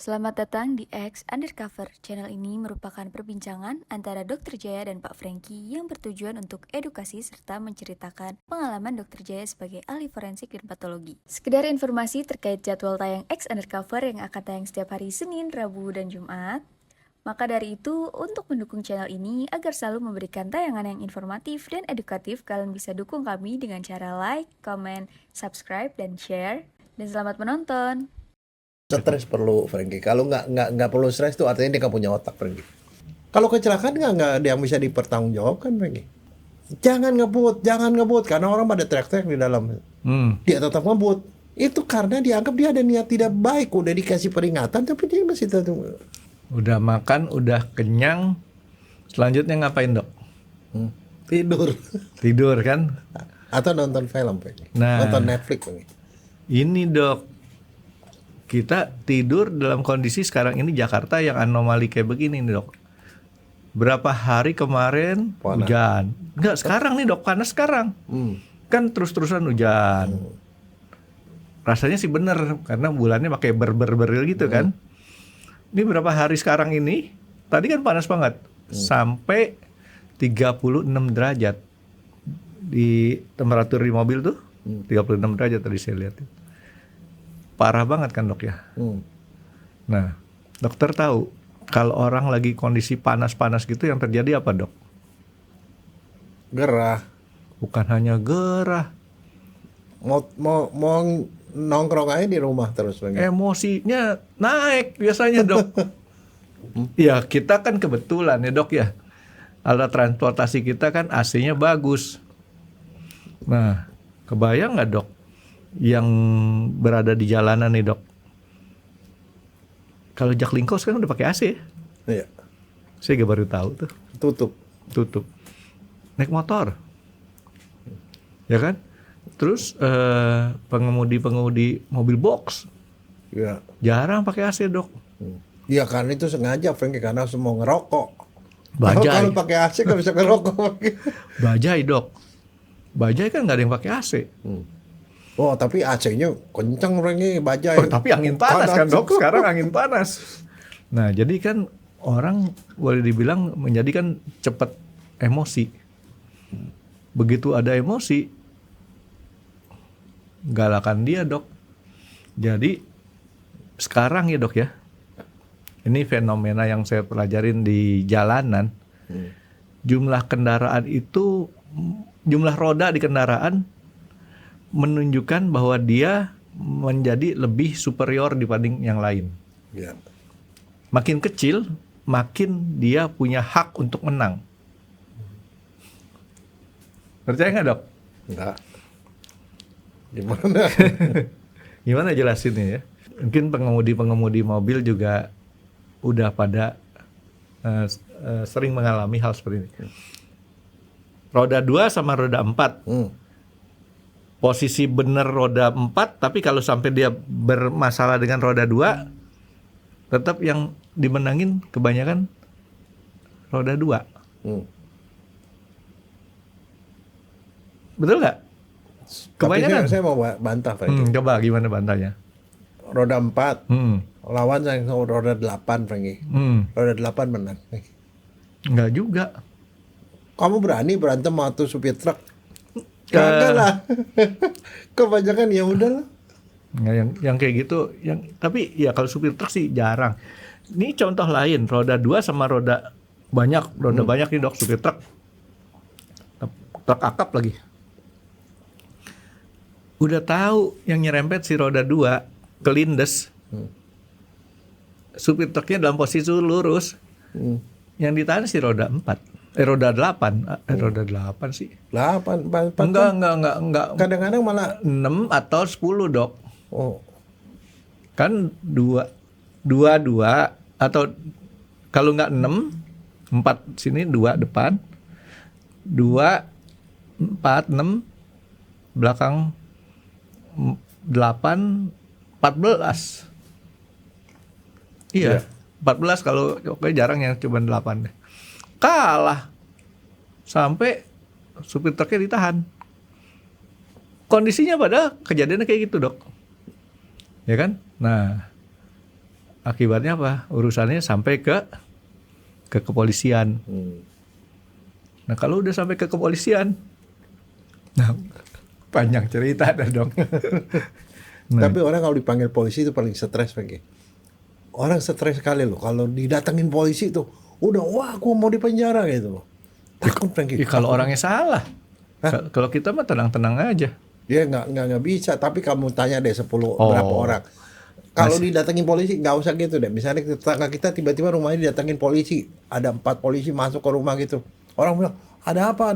Selamat datang di X Undercover. Channel ini merupakan perbincangan antara Dr. Jaya dan Pak Franky yang bertujuan untuk edukasi serta menceritakan pengalaman Dr. Jaya sebagai ahli forensik dan patologi. Sekedar informasi terkait jadwal tayang X Undercover yang akan tayang setiap hari Senin, Rabu, dan Jumat. Maka dari itu, untuk mendukung channel ini agar selalu memberikan tayangan yang informatif dan edukatif, kalian bisa dukung kami dengan cara like, comment, subscribe, dan share. Dan selamat menonton! Stres perlu, Franky. Kalau nggak perlu stres tuh artinya dia nggak punya otak, Franky. Kalau kecelakaan nggak ada yang bisa dipertanggungjawabkan, Franky. Jangan ngebut karena orang pada teriak-teriak di dalam. Dia tetap ngebut. Itu karena dianggap dia ada niat tidak baik. Udah dikasih peringatan tapi dia masih tetap. Udah makan, udah kenyang. Selanjutnya ngapain, Dok? Tidur. Tidur kan? Atau nonton film, Franky. Nah. Nonton Netflix, Franky. Ini, Dok. Kita tidur dalam kondisi sekarang ini Jakarta yang anomali kayak begini nih, Dok. Berapa hari kemarin Panas. hujan. Enggak, sekarang nih, Dok, panas sekarang. Kan terus-terusan hujan. Rasanya sih bener karena bulannya pakai ber gitu kan. Ini berapa hari sekarang ini? Tadi kan panas banget. Sampai 36 derajat. Di temperatur di mobil tuh 36 derajat tadi saya lihat. Parah banget kan, Dok ya. Nah, dokter tahu kalau orang lagi kondisi panas-panas gitu yang terjadi apa, Dok? Gerah. Bukan hanya gerah, Mau nongkrong aja di rumah terus, Franky. emosinya naik biasanya, Dok. Ya, kita kan kebetulan ya, Dok ya. Alat transportasi kita kan AC-nya bagus. Nah, kebayang nggak, Dok? Yang berada di jalanan nih, Dok. Kalau Jaklingko sekarang udah pakai AC. Iya. Saya baru tahu tuh. Tutup. Naik motor. Ya kan? Terus pengemudi mobil box Iya. jarang pakai AC, Dok. Ya karena itu sengaja, Franky, karena semua ngerokok. Bajai. Kalau pakai AC nggak bisa ngerokok. Bajai, Dok. Bajai kan nggak ada yang pakai AC. Oh, tapi AC-nya kenceng, Franky, bajai. Oh, tapi angin panas kan, Dok. Sekarang angin panas. Nah, jadi kan orang boleh dibilang menjadikan cepat emosi. Begitu ada emosi, galakan dia, Dok. Jadi sekarang ya, Dok ya. Ini fenomena yang saya pelajarin di jalanan. Jumlah kendaraan itu, jumlah roda di kendaraan menunjukkan bahwa dia menjadi lebih superior dibanding yang lain. Ya. Makin kecil, makin dia punya hak untuk menang. Percaya nggak, Dok? Enggak. Gimana? Gimana jelasinnya ya? Mungkin pengemudi mobil juga udah pada sering mengalami hal seperti ini. Roda 2 sama roda 4. Posisi bener roda 4, tapi kalau sampai dia bermasalah dengan roda 2, tetap yang dimenangin kebanyakan roda 2. Betul nggak? Kebanyakan. Tapi saya mau bantah, Franky. Coba gimana bantahnya? Roda 4, lawan saya roda 8, Franky. Roda 8 menang. Nggak juga. Kamu berani berantem sama tuh supir truk? Kagak lah. Kebanyakan ya udahlah. Nggak, yang kayak gitu, tapi ya kalau supir truk sih jarang. Ini contoh lain, roda 2 sama roda banyak nih, Dok, supir truk. Truk akap lagi. Udah tahu yang nyerempet si roda 2 kelindes. Supir truknya dalam posisi lurus. Yang ditahan si roda 4. Roda 8. Roda 8 sih. 8. Enggak. Kadang-kadang malah 6 atau 10, Dok. oh, Kan 2 atau kalau enggak 6, 4 sini, 2 depan. 2 4 6 belakang 8 14. Iya. 14 kalau oke, jarang yang cuma 8 deh. Kalah sampai supir truknya ditahan. Kondisinya pada kejadiannya kayak gitu, Dok. Ya kan? Nah, akibatnya apa? Urusannya sampai ke kepolisian. Nah kalau udah sampai ke kepolisian, nah panjang cerita dah dong. Nah, Tapi orang kalau dipanggil polisi itu paling stres Frankie. Orang stres sekali loh kalau didatengin polisi tuh. Udah wah gua mau dipenjara gitu loh. Takut Frankie. ya kalau orangnya salah. Kalau kita mah tenang-tenang aja. Dia nggak bisa. Tapi kamu tanya deh 10 berapa orang. Kalau didatengin polisi nggak usah gitu deh. Misalnya tetangga kita tiba-tiba rumahnya didatengin polisi, ada 4 polisi masuk ke rumah gitu. Orang bilang ada apa?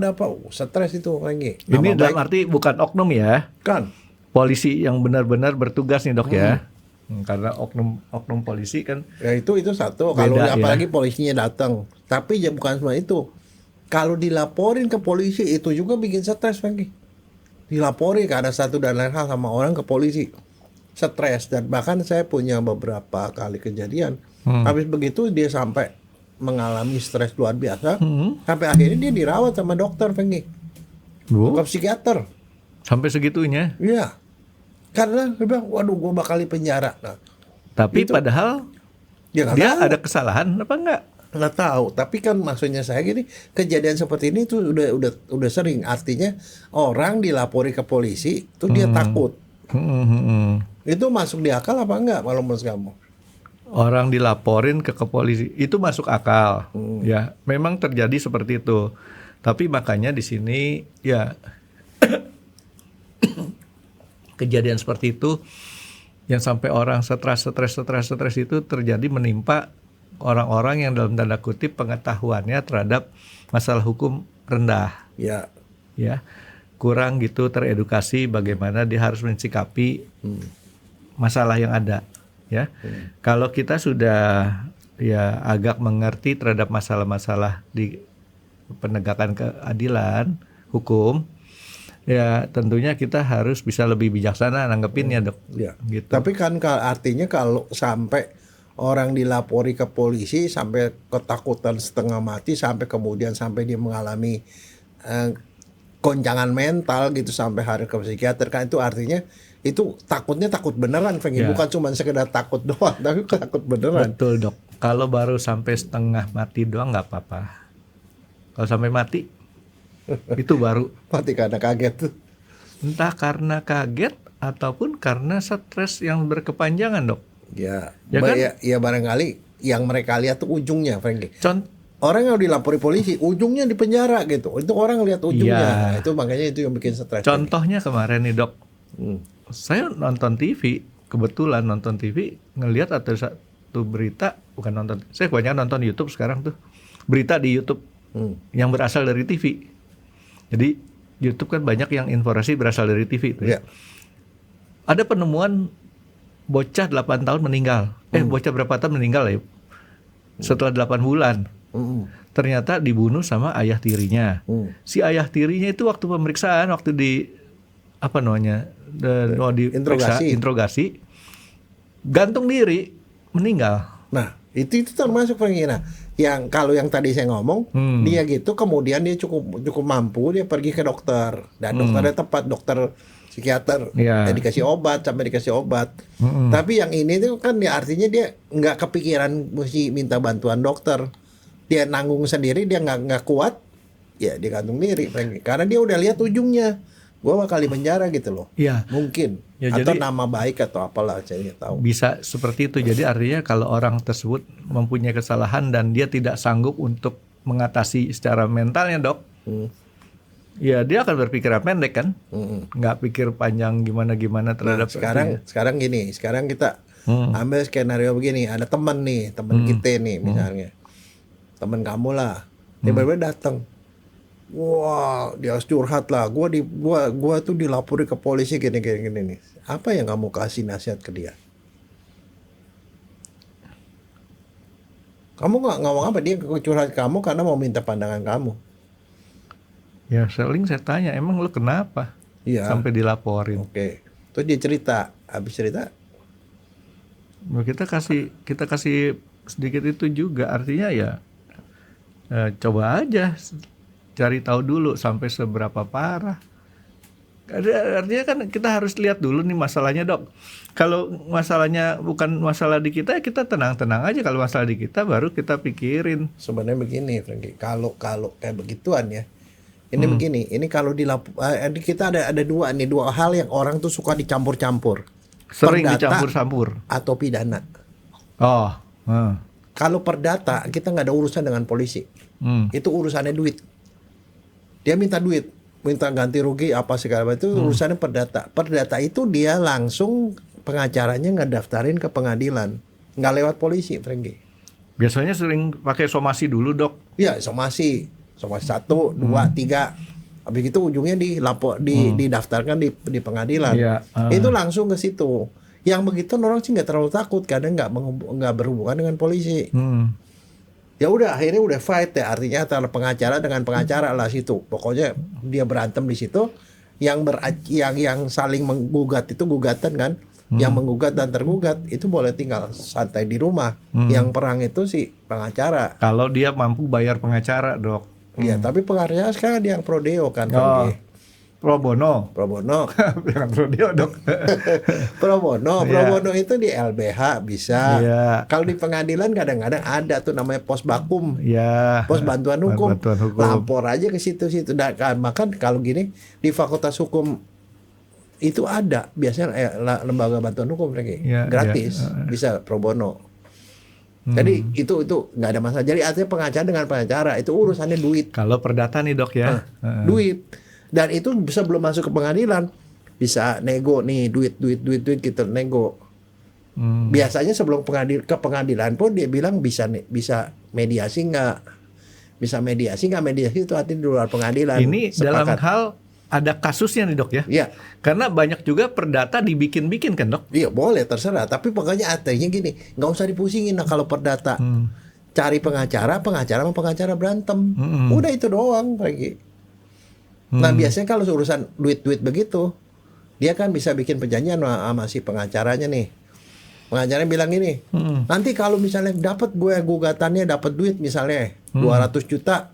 Stres itu Frankie. Ini dalam arti bukan oknum ya. Kan. Polisi yang benar-benar bertugas nih dok ya. Karena oknum polisi kan. Ya itu satu. Beda, Kalau ya. apalagi polisinya datang. Tapi ya bukan cuma itu. Kalau dilaporin ke polisi itu juga bikin stres Frankie. Dilaporin karena satu dan lain hal sama orang ke polisi. Stres. Dan bahkan saya punya beberapa kali kejadian. Habis begitu dia sampai mengalami stres luar biasa. Sampai akhirnya dia dirawat sama dokter Frankie. Ke psikiater. Sampai segitunya. Iya. Karena dia bilang, waduh gue bakal di penjara. Nah, Tapi itu. padahal nggak dia tahu. ada kesalahan apa enggak? Nggak tahu. Tapi kan maksudnya saya gini, kejadian seperti ini tuh udah sering. Artinya orang dilapori ke polisi, tuh dia takut. Itu masuk di akal apa enggak kalau menurut kamu? Orang dilaporin ke polisi itu masuk akal. Ya, memang terjadi seperti itu. Tapi makanya di sini ya kejadian seperti itu yang sampai orang stres itu terjadi menimpa orang-orang yang dalam tanda kutip pengetahuannya terhadap masalah hukum rendah. Ya. Ya. Kurang gitu teredukasi bagaimana dia harus mensikapi masalah yang ada, ya. Kalau kita sudah ya agak mengerti terhadap masalah-masalah di penegakan keadilan hukum, ya tentunya kita harus bisa lebih bijaksana nanggepinnya, Dok. Ya. Gitu. Tapi kan artinya kalau sampai orang dilapori ke polisi sampai ketakutan setengah mati sampai kemudian sampai dia mengalami goncangan mental gitu sampai hari ke psikiater, kan itu artinya itu takutnya takut beneran Frankie. Ya. Bukan cuma sekedar takut doang tapi takut beneran. Betul, Dok. Kalau baru sampai setengah mati doang nggak apa-apa. Kalau sampai mati itu baru Mati karena kaget tuh. entah karena kaget ataupun karena stres yang berkepanjangan, Dok. Ya, Ya kan? ya barangkali yang mereka lihat tuh ujungnya Frankie. Contoh Orang yang dilapori polisi ujungnya di penjara gitu. Itu orang lihat ujungnya. Iya. Nah, itu makanya itu yang bikin stres. Contohnya kemarin nih, Dok. Hmm. Saya nonton TV, kebetulan nonton TV, ngelihat ada satu berita, bukan nonton. Saya kebanyakan nonton YouTube sekarang tuh. Berita di YouTube yang berasal dari TV. Jadi YouTube kan banyak yang informasi berasal dari TV tuh. Ya. Ada penemuan bocah 8 tahun meninggal. Bocah berapa tahun meninggal ya? Setelah 8 bulan. Ternyata dibunuh sama ayah tirinya. Si ayah tirinya itu waktu pemeriksaan, waktu di apa namanya, interogasi, gantung diri, meninggal. Nah, itu termasuk Frankie. Nah, yang kalau yang tadi saya ngomong, dia gitu kemudian dia cukup mampu, dia pergi ke dokter. Dan dokternya tepat, dokter psikiater. Iya. Ya, dikasih obat sampai dikasih obat. Tapi yang ini tuh kan ya artinya dia nggak kepikiran mesti minta bantuan dokter. Dia nanggung sendiri, dia nggak kuat, ya dia gantung diri Frankie. Karena dia udah lihat ujungnya. Gue bakal di penjara gitu loh. Iya. Mungkin. Ya, atau jadi- nama baik atau apalah saya nggak tahu. Bisa seperti itu. Jadi artinya kalau orang tersebut mempunyai kesalahan dan dia tidak sanggup untuk mengatasi secara mentalnya, Dok, ya dia akan berpikir pendek kan, nggak pikir panjang gimana terhadap Sekarang gini, sekarang kita ambil skenario begini, ada teman kita nih misalnya, teman kamu lah, tiba-tiba datang, wah dia harus curhat lah, gua tuh dilapori ke polisi gini nih, apa yang kamu kasih nasihat ke dia? Kamu nggak ngomong apa, dia curhat ke kamu karena mau minta pandangan kamu. Ya sering saya tanya, emang lu kenapa Iya. sampai dilaporin? Oke, terus dia cerita, habis cerita, Nah, kita kasih sedikit itu juga, artinya ya coba aja cari tahu dulu sampai seberapa parah. Artinya kan kita harus lihat dulu nih masalahnya, Dok. Kalau masalahnya bukan masalah di kita, ya kita tenang-tenang aja. Kalau masalah di kita baru kita pikirin. Sebenarnya begini, Frankie. Kalau kayak begituan ya. Ini begini, ini kalau kita ada dua hal yang orang tuh suka dicampur-campur. Sering Perdata dicampur-campur. atau pidana. Oh. Kalau perdata kita nggak ada urusan dengan polisi. Itu urusannya duit. Dia minta duit, minta ganti rugi apa segala macam, itu urusannya perdata. Perdata itu dia langsung pengacaranya ngedaftarin ke pengadilan, nggak lewat polisi, Frankie. Biasanya sering pakai somasi dulu, Dok. Iya, somasi 1, 2, 3. Habis itu ujungnya didaftarkan di pengadilan. Iya, Itu langsung ke situ. Yang begitu orang sih nggak terlalu takut karena nggak berhubungan dengan polisi. Ya udah, akhirnya udah fight ya, artinya antara pengacara dengan pengacara lah situ. Pokoknya dia berantem di situ. Yang saling menggugat itu gugatan kan. Yang menggugat dan tergugat itu boleh tinggal santai di rumah. Yang perang itu si pengacara. Kalau dia mampu bayar pengacara, Dok. Iya, tapi pengacaranya sekarang dia yang pro deo kan. Pro bono. Pro bono. Jangan pro deo, Dok. Pro bono Iya. itu di LBH bisa. Iya. Kalau di pengadilan kadang-kadang ada tuh namanya pos bakum. Ya. Pos bantuan hukum. Bantuan hukum. Lapor aja ke situ-situ. Nah, kan kalau gini di Fakultas Hukum itu ada biasanya lembaga bantuan hukum Ya, gratis, ya. bisa pro bono. Jadi itu nggak ada masalah. Jadi artinya pengacara dengan pengacara itu urusannya duit. Kalau perdata nih, Dok ya. Duit. Dan itu sebelum masuk ke pengadilan bisa nego nih duit kita nego. Biasanya sebelum ke pengadilan pun dia bilang bisa mediasi nggak? Bisa mediasi itu artinya di luar pengadilan. Ini dalam Sepakat. hal ada kasusnya nih, Dok ya. Iya. Karena banyak juga perdata dibikin-bikin kan, Dok. Iya boleh terserah. Tapi pokoknya artinya gini, nggak usah dipusingin lah kalau perdata. Cari pengacara sama pengacara berantem. Udah itu doang, Frankie. Nah biasanya kalau urusan duit begitu, dia kan bisa bikin perjanjian sama si pengacaranya nih. Pengacaranya bilang gini, nanti kalau misalnya dapat gue gugatannya dapat duit misalnya 200 juta,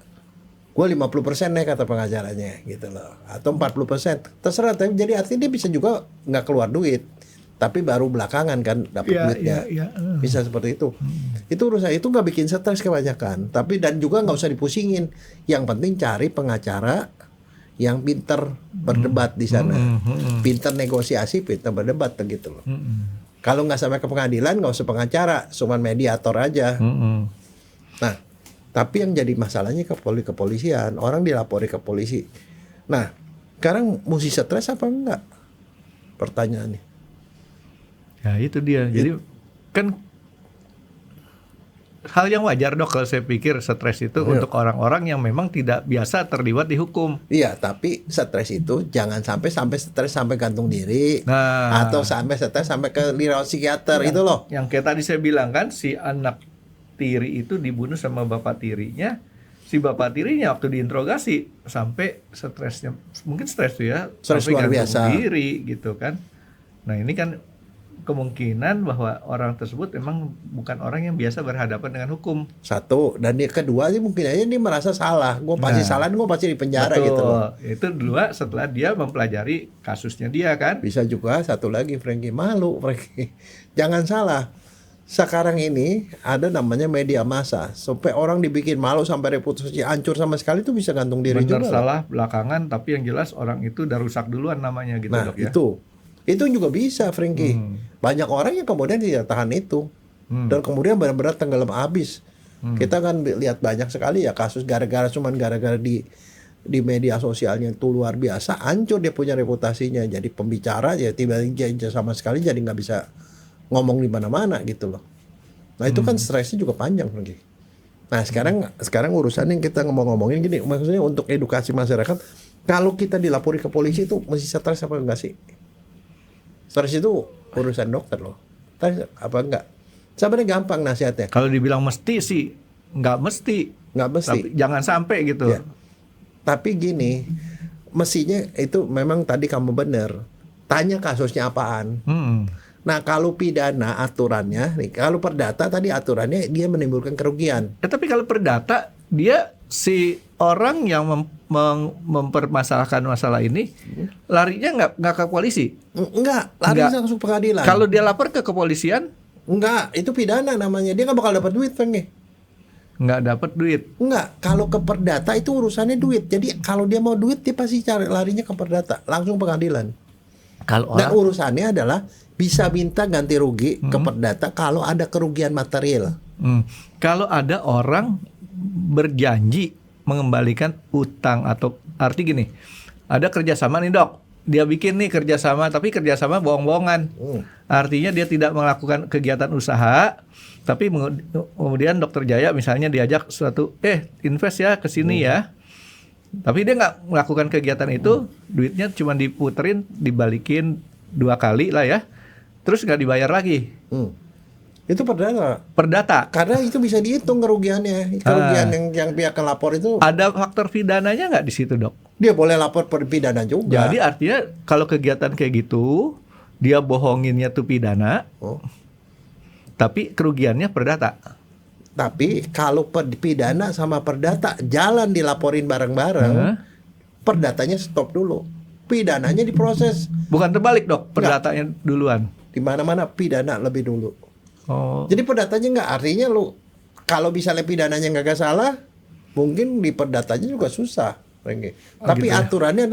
gue 50% nih kata pengacaranya gitu loh, atau 40%, terserah. Tapi jadi artinya dia bisa juga nggak keluar duit, tapi baru belakangan kan dapat duitnya. Bisa seperti itu. Itu urusan itu nggak bikin stres kebanyakan, tapi dan juga nggak usah dipusingin. Yang penting cari pengacara yang pinter berdebat di sana, pinter negosiasi, pinter berdebat begitu loh. Kalau nggak sampai ke pengadilan nggak usah pengacara, cuman mediator aja. Nah, tapi yang jadi masalahnya ke kepolisian, orang dilapori ke polisi. Nah, sekarang mesti stres apa enggak? Pertanyaannya. Ya itu dia. Jadi kan hal yang wajar, Dok, kalau saya pikir stres itu untuk orang-orang yang memang tidak biasa terlibat di hukum. Iya, tapi stres itu jangan sampai stres sampai gantung diri, Nah, atau sampai stres sampai ke dirawat psikiater itu loh. Yang kayak tadi saya bilang kan, si anak tiri itu dibunuh sama bapak tirinya. Si bapak tirinya waktu diinterogasi sampai stresnya, mungkin stres tuh ya, Stres sampai luar gantung biasa. diri gitu kan. Nah ini kan kemungkinan bahwa orang tersebut memang bukan orang yang biasa berhadapan dengan hukum. Satu, dan yang kedua sih mungkin aja dia merasa salah. Gue pasti salah, gue pasti di penjara gitu loh. Itu dua setelah dia mempelajari kasusnya dia kan. Bisa juga satu lagi, Frankie, malu, Frankie. Jangan salah. Sekarang ini ada namanya media massa, sampai orang dibikin malu sampai reputasi hancur sama sekali, itu bisa gantung diri Benar juga. salah belakangan, tapi yang jelas orang itu udah rusak duluan namanya gitu, Nah Dok ya. itu juga bisa, Frankie. Banyak orang yang kemudian tidak tahan itu, dan kemudian benar-benar tenggelam habis. Kita kan lihat banyak sekali ya kasus gara-gara di media sosialnya itu luar biasa, hancur dia punya reputasinya, jadi pembicara ya tiba-tiba sama sekali jadi nggak bisa ngomong di mana-mana gitu loh. Nah itu kan stresnya juga panjang lagi. Nah sekarang urusan yang kita ngomongin gini, maksudnya untuk edukasi masyarakat, kalau kita dilapori ke polisi itu mesti stres apa enggak sih? Stres itu urusan dokter loh. Stres apa enggak? Sebenarnya gampang nasihatnya. Kalau dibilang mesti sih nggak mesti. Nggak mesti. Tapi jangan sampai gitu. Ya. Tapi gini, mestinya itu memang tadi kamu benar. Tanya kasusnya apaan. Nah kalau pidana aturannya, nih kalau perdata tadi aturannya dia menimbulkan kerugian. Tapi kalau perdata dia si orang yang mempermasalahkan masalah ini larinya nggak ke polisi. Enggak, lari Enggak. langsung pengadilan. Kalau dia lapor ke kepolisian Enggak, itu pidana namanya. Dia nggak bakal dapat duit, Franky. nggak dapat duit. Enggak, kalau ke perdata itu urusannya duit. Jadi kalau dia mau duit dia pasti cari larinya ke perdata, langsung pengadilan. Kalau Dan orang urusannya adalah bisa minta ganti rugi ke perdata kalau ada kerugian material. Kalau ada orang berjanji mengembalikan utang atau arti gini, ada kerjasama nih dok, dia bikin nih kerjasama tapi kerjasama bohong-bohongan. Artinya dia tidak melakukan kegiatan usaha, tapi kemudian dokter Jaya misalnya diajak suatu, invest ya ke sini ya. Tapi dia nggak melakukan kegiatan itu, duitnya cuma diputerin, dibalikin 2 kali lah ya, terus nggak dibayar lagi. Itu perdata. Perdata. Karena itu bisa dihitung kerugiannya. Kerugian yang pihak lapor itu Ada faktor pidananya nggak di situ dok? dia boleh lapor per pidana juga. Jadi artinya kalau kegiatan kayak gitu, dia bohonginnya tuh pidana, Oh. tapi kerugiannya perdata. Tapi kalau pidana sama perdata jalan dilaporin bareng-bareng, perdatanya stop dulu. Pidananya diproses. Bukan terbalik dok, perdatanya duluan. Di mana-mana pidana lebih dulu. Oh, Jadi perdatanya nggak, artinya lu kalau misalnya pidananya nggak salah, mungkin di perdatanya juga susah. Franky. Tapi gitu ya. aturannya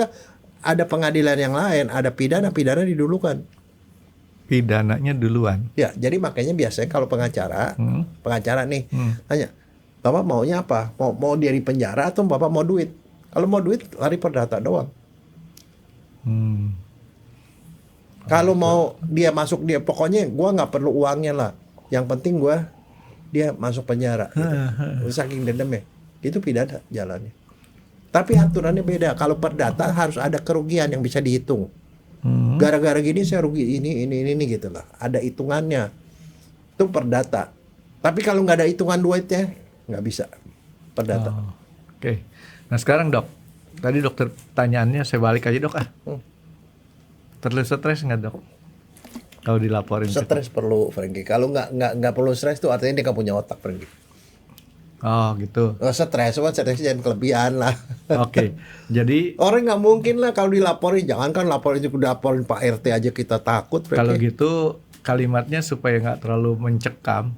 ada pengadilan yang lain, ada pidana didulukan. pidananya duluan. Ya, jadi makanya biasanya kalau pengacara nih tanya, Bapak maunya apa? Mau dia di penjara atau Bapak mau duit? Kalau mau duit lari perdata doang. Kalau mau dia masuk, dia pokoknya gua nggak perlu uangnya lah. Yang penting dia masuk penjara. Gitu. Saking dendamnya. Itu pidana jalannya. Tapi aturannya beda. Kalau perdata harus ada kerugian yang bisa dihitung. Gara-gara gini saya rugi ini gitu lah. Ada hitungannya. Itu perdata. Tapi kalau nggak ada hitungan duitnya nggak bisa perdata. Oke. Nah sekarang dok, tadi dokter tanyaannya saya balik aja dok Terlalu stres nggak dok? Kalau dilaporin. Stres perlu, Franky. Kalau nggak perlu stres tuh artinya dia nggak punya otak, Franky. Oh gitu. Stres jangan kelebihan lah. Oke. Jadi Orang nggak mungkin lah kalau dilaporin. Jangankan laporin itu laporin Pak RT aja kita takut, Franky. kalau gitu kalimatnya supaya nggak terlalu mencekam,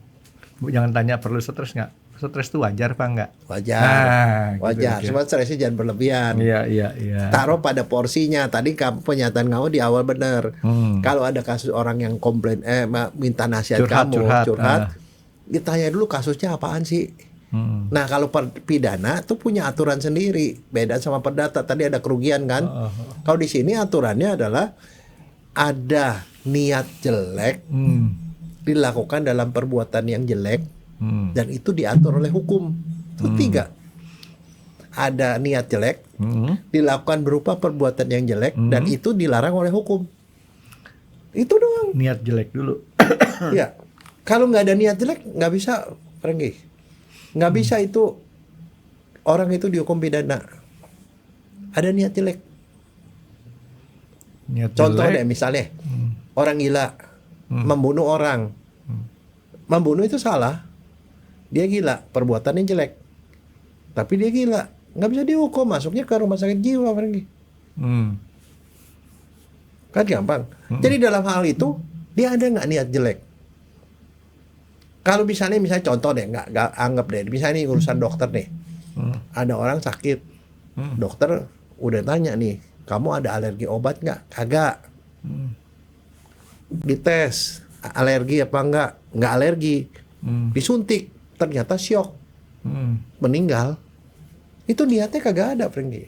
jangan tanya perlu stres nggak? Stres itu wajar apa enggak? Wajar. Nah, Wajar. gitu, Cuma stresnya jangan berlebihan. Iya. Taruh pada porsinya. Tadi pernyataan kamu di awal benar. Kalau ada kasus orang yang komplain, minta nasihat curhat, ditanya dulu kasusnya apaan sih. Nah kalau pidana tuh punya aturan sendiri, beda sama perdata. Tadi ada kerugian kan. Kalau di sini aturannya adalah ada niat jelek dilakukan dalam perbuatan yang jelek. Dan itu diatur oleh hukum. Itu 3. Ada niat jelek dilakukan berupa perbuatan yang jelek dan itu dilarang oleh hukum. Itu doang. Niat jelek dulu. Ya, kalau nggak ada niat jelek nggak bisa, Franky. Nggak bisa itu orang itu dihukum pidana. Ada niat jelek. Contoh deh misalnya orang gila membunuh orang. Membunuh itu salah. Dia gila, perbuatannya jelek. Tapi dia gila, nggak bisa dihukum, masuknya ke rumah sakit jiwa, Franky. Kan gampang. Jadi dalam hal itu dia ada nggak niat jelek? Kalau misalnya contoh deh, nggak anggap deh, misalnya ini urusan dokter nih, ada orang sakit, dokter udah tanya nih, kamu ada alergi obat nggak? Kagak. Dites alergi apa enggak? Nggak alergi. Disuntik, ternyata syok, meninggal. Itu niatnya kagak ada, Franky.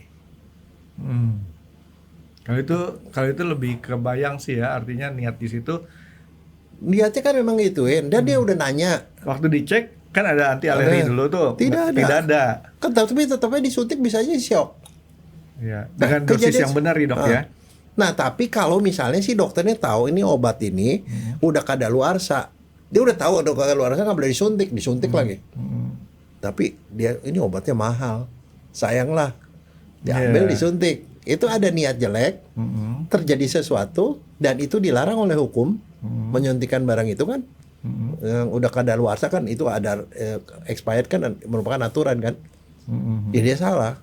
Kalau itu lebih kebayang sih ya, artinya niat di situ. Niatnya kan memang gituin, dan dia udah nanya. Waktu dicek kan ada anti alergi dulu tuh. Tidak ada. Kan tapi tetapnya disuntik bisa aja syok. Ya, dengan dosis yang benar ya dok ya. Nah tapi kalau misalnya si dokternya tahu ini obat ini udah kadaluarsa, dia udah tahu udah kadaluarsa nggak boleh disuntik lagi. Tapi dia ini obatnya mahal, sayanglah diambil disuntik. Itu ada niat jelek, terjadi sesuatu dan itu dilarang oleh hukum. Menyuntikkan barang itu kan yang udah kadaluarsa kan itu ada expired kan, merupakan aturan kan. ya dia salah.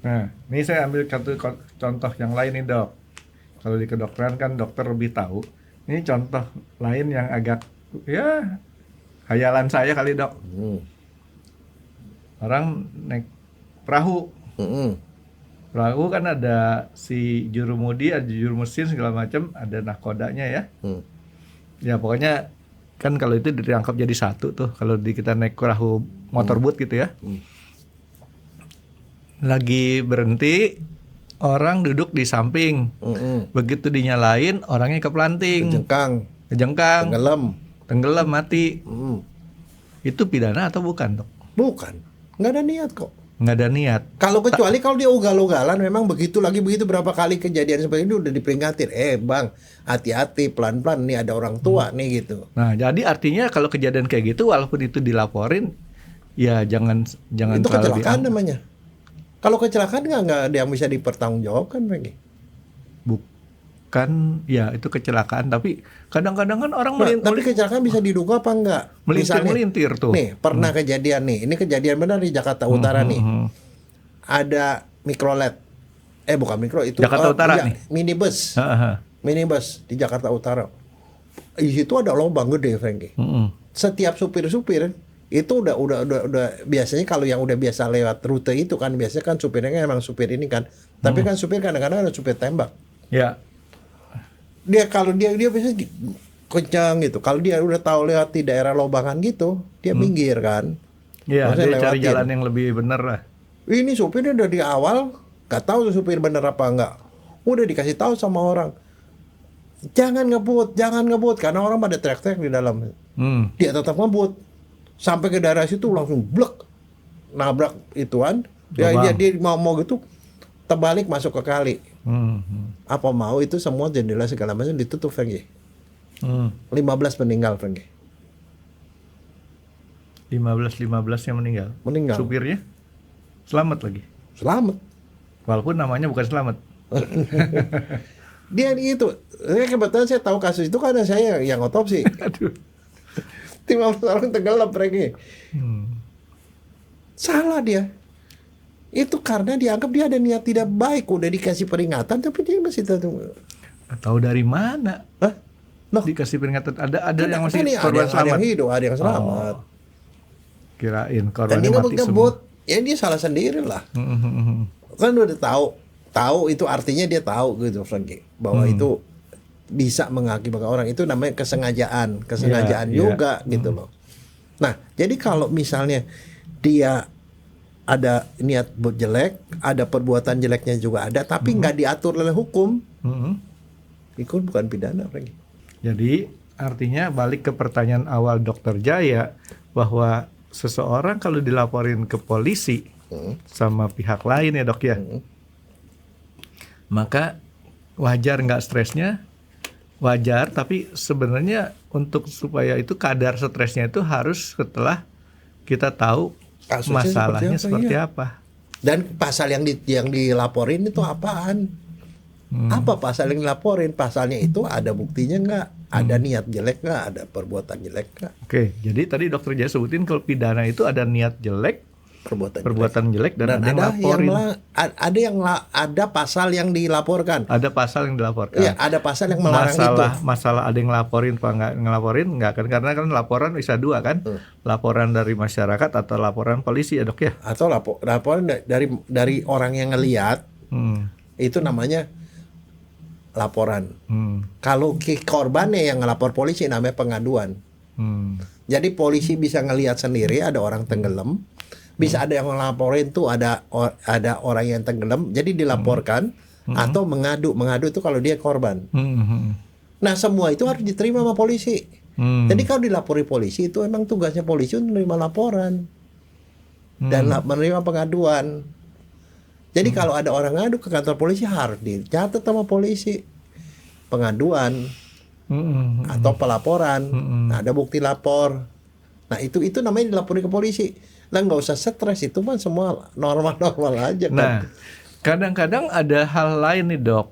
Nah, ini saya ambil satu contoh yang lain nih dok. Kalau di kedokteran kan dokter lebih tahu. Ini contoh lain yang agak ya hayalan saya kali dok. Orang naik perahu. Perahu kan ada si jurumudi, ada juru mesin segala macam, ada nahkodanya ya. Ya pokoknya kan kalau itu dirangkap jadi satu tuh. Kalau kita naik perahu motorboat gitu ya. Lagi berhenti, orang duduk di samping. Begitu dinyalain, orangnya kepelanting, kejengkang, tenggelam mati. Itu pidana atau bukan dok? Bukan, nggak ada niat kok. Nggak ada niat. Kalau kecuali kalau dia ugal-ugalan, memang begitu berapa kali kejadian seperti ini udah diperingatin. Bang, hati-hati, pelan-pelan, nih ada orang tua nih gitu. Nah jadi artinya kalau kejadian kayak gitu, walaupun itu dilaporin, ya jangan itu kecelakaan namanya. Kalau kecelakaan nggak ada yang bisa dipertanggungjawabkan, Franky. Bukan, ya itu kecelakaan. Tapi kadang-kadang kan orang tapi kecelakaan bisa diduga apa enggak? Melintir tuh. Nih, pernah kejadian nih. Ini kejadian benar di Jakarta Utara nih. Ada mikrolet. Bukan mikro, itu Jakarta Utara nih. Minibus. Minibus di Jakarta Utara. Di situ ada lubang gede, Franky. Setiap supir-supir itu udah biasanya kalau yang udah biasa lewat rute itu kan biasanya kan supirnya emang supir ini kan. Tapi kan supir kadang-kadang ada supir tembak. Ya. Dia biasanya kencang gitu. Kalau dia udah tahu lewat di daerah lobangan gitu, dia minggir kan. Iya, dia cari lewatin. jalan yang lebih benar lah. Ini supirnya udah di awal gak tahu supir bener apa enggak. Udah dikasih tahu sama orang. Jangan ngebut karena orang pada teriak-teriak di dalam. Dia tetap ngebut. Sampai ke daerah situ langsung blek. Nabrak ituan. Dia mau gitu terbalik masuk ke kali. Apa mau itu semua jendela segala macam ditutup, Franky. 15 meninggal, Franky. 15 yang meninggal. Supirnya selamat lagi. Selamat. Walaupun namanya bukan Selamat. Dia itu. Kebetulan saya tahu kasus itu karena saya yang otopsi. Aduh. 15 orang tenggelam, Franky. Salah dia. Itu karena dianggap dia ada niat tidak baik. Udah dikasih peringatan tapi dia masih tahu. Tahu dari mana? Loh, dikasih peringatan. Ada yang masih korban selamat. Ada yang hidup, ada yang selamat. Kirain Dan korbannya dia mati semua. Ya dia salah sendiri lah. Kan udah tahu itu artinya dia tahu gitu, Franky, bahwa itu bisa mengakibatkan orang. Itu namanya kesengajaan juga gitu loh. Nah, jadi kalau misalnya dia ada niat jelek, ada perbuatan jeleknya juga ada, tapi nggak diatur oleh hukum, itu bukan pidana, Franky. Jadi artinya balik ke pertanyaan awal Dokter Jaya, bahwa seseorang kalau dilaporin ke polisi sama pihak lain ya dok ya, maka wajar nggak stresnya, wajar, tapi sebenarnya untuk supaya itu kadar stresnya itu harus setelah kita tahu kasusnya masalahnya seperti apa. Dan pasal yang dilaporin itu apaan? Apa pasal yang dilaporin? Pasalnya itu ada buktinya nggak? Ada niat jelek nggak? Ada perbuatan jelek nggak? Oke, jadi tadi Dokter Jaya sebutin kalau pidana itu ada niat jelek, perbuatan jelek dan ada yang laporin. Ada pasal yang dilaporkan. Ada pasal yang dilaporkan. Iya, ada pasal yang melarang itu. Masalah ada yang ngelaporin apa nggak ngelaporin nggak kan? Karena kan laporan bisa dua kan, laporan dari masyarakat atau laporan polisi ya dok ya. Atau laporan dari orang yang ngelihat, itu namanya laporan. Kalau korbannya yang ngelapor polisi namanya pengaduan. Jadi polisi bisa ngelihat sendiri ada orang tenggelam. Bisa ada yang ngelaporin tuh ada orang yang tenggelam, jadi dilaporkan atau mengadu itu kalau dia korban. Nah semua itu harus diterima sama polisi. Jadi kalau dilapori polisi itu emang tugasnya polisi untuk menerima laporan dan menerima pengaduan. Jadi kalau ada orang ngadu ke kantor polisi harus dicatat sama polisi pengaduan atau pelaporan. Nah, ada bukti lapor. Nah itu namanya dilapori ke polisi. Lah nggak usah stres, itu mah semua normal-normal aja kan. Nah, kadang-kadang ada hal lain nih dok.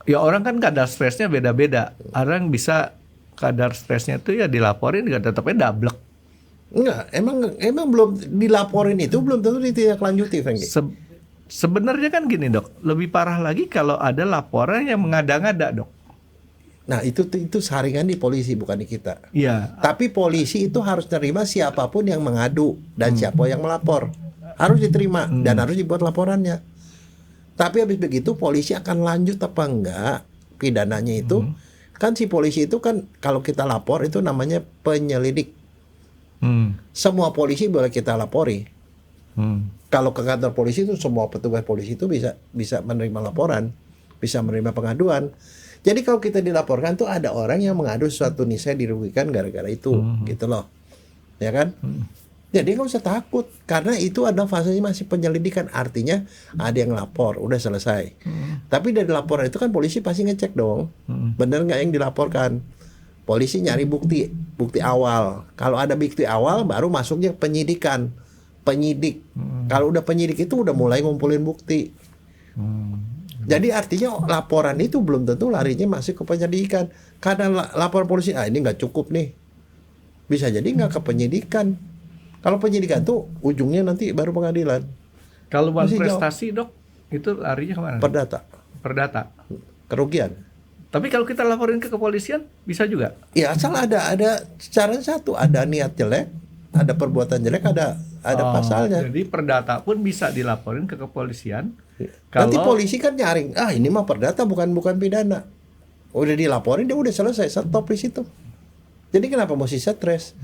Ya orang kan kadar stresnya beda-beda. Orang bisa kadar stresnya itu ya dilaporin, tetapnya dablek. Enggak, emang belum dilaporin itu belum tentu ditindaklanjuti, Franky. Sebenarnya kan gini dok, lebih parah lagi kalau ada laporan yang mengada-ngada dok. Nah itu saringan di polisi bukan di kita. Iya. Tapi polisi itu harus terima siapapun yang mengadu dan siapa yang melapor harus diterima dan harus dibuat laporannya. Tapi habis begitu polisi akan lanjut apa enggak pidananya itu. Kan si polisi itu kan kalau kita lapor itu namanya penyelidik. Semua polisi boleh kita lapori. Kalau ke kantor polisi itu semua petugas polisi itu bisa menerima laporan, bisa menerima pengaduan. Jadi kalau kita dilaporkan tuh ada orang yang mengadu suatu nih saya dirugikan gara-gara itu, gitu loh, ya kan? Jadi nggak usah takut karena itu ada fasenya masih penyelidikan, artinya ada yang lapor, udah selesai. Tapi dari laporan itu kan polisi pasti ngecek dong, bener nggak yang dilaporkan. Polisi nyari bukti awal. Kalau ada bukti awal baru masuknya penyidikan. Penyidik. Kalau udah penyidik itu udah mulai ngumpulin bukti. Jadi artinya laporan itu belum tentu larinya masih ke penyidikan. Karena laporan polisi, ini nggak cukup nih. Bisa jadi nggak ke penyidikan. Kalau penyidikan tuh ujungnya nanti baru pengadilan. Kalau Masih prestasi dok, itu larinya kemana? Perdata. Kerugian. Tapi kalau kita laporin ke kepolisian bisa juga. Ya asal ada cara satu, ada niat jelek, ada perbuatan jelek, ada pasalnya. Jadi perdata pun bisa dilaporin ke kepolisian. Nanti polisi kan nyaring, ini mah perdata bukan pidana. Udah dilaporin dia udah selesai, stop di situ. Jadi kenapa mesti stres?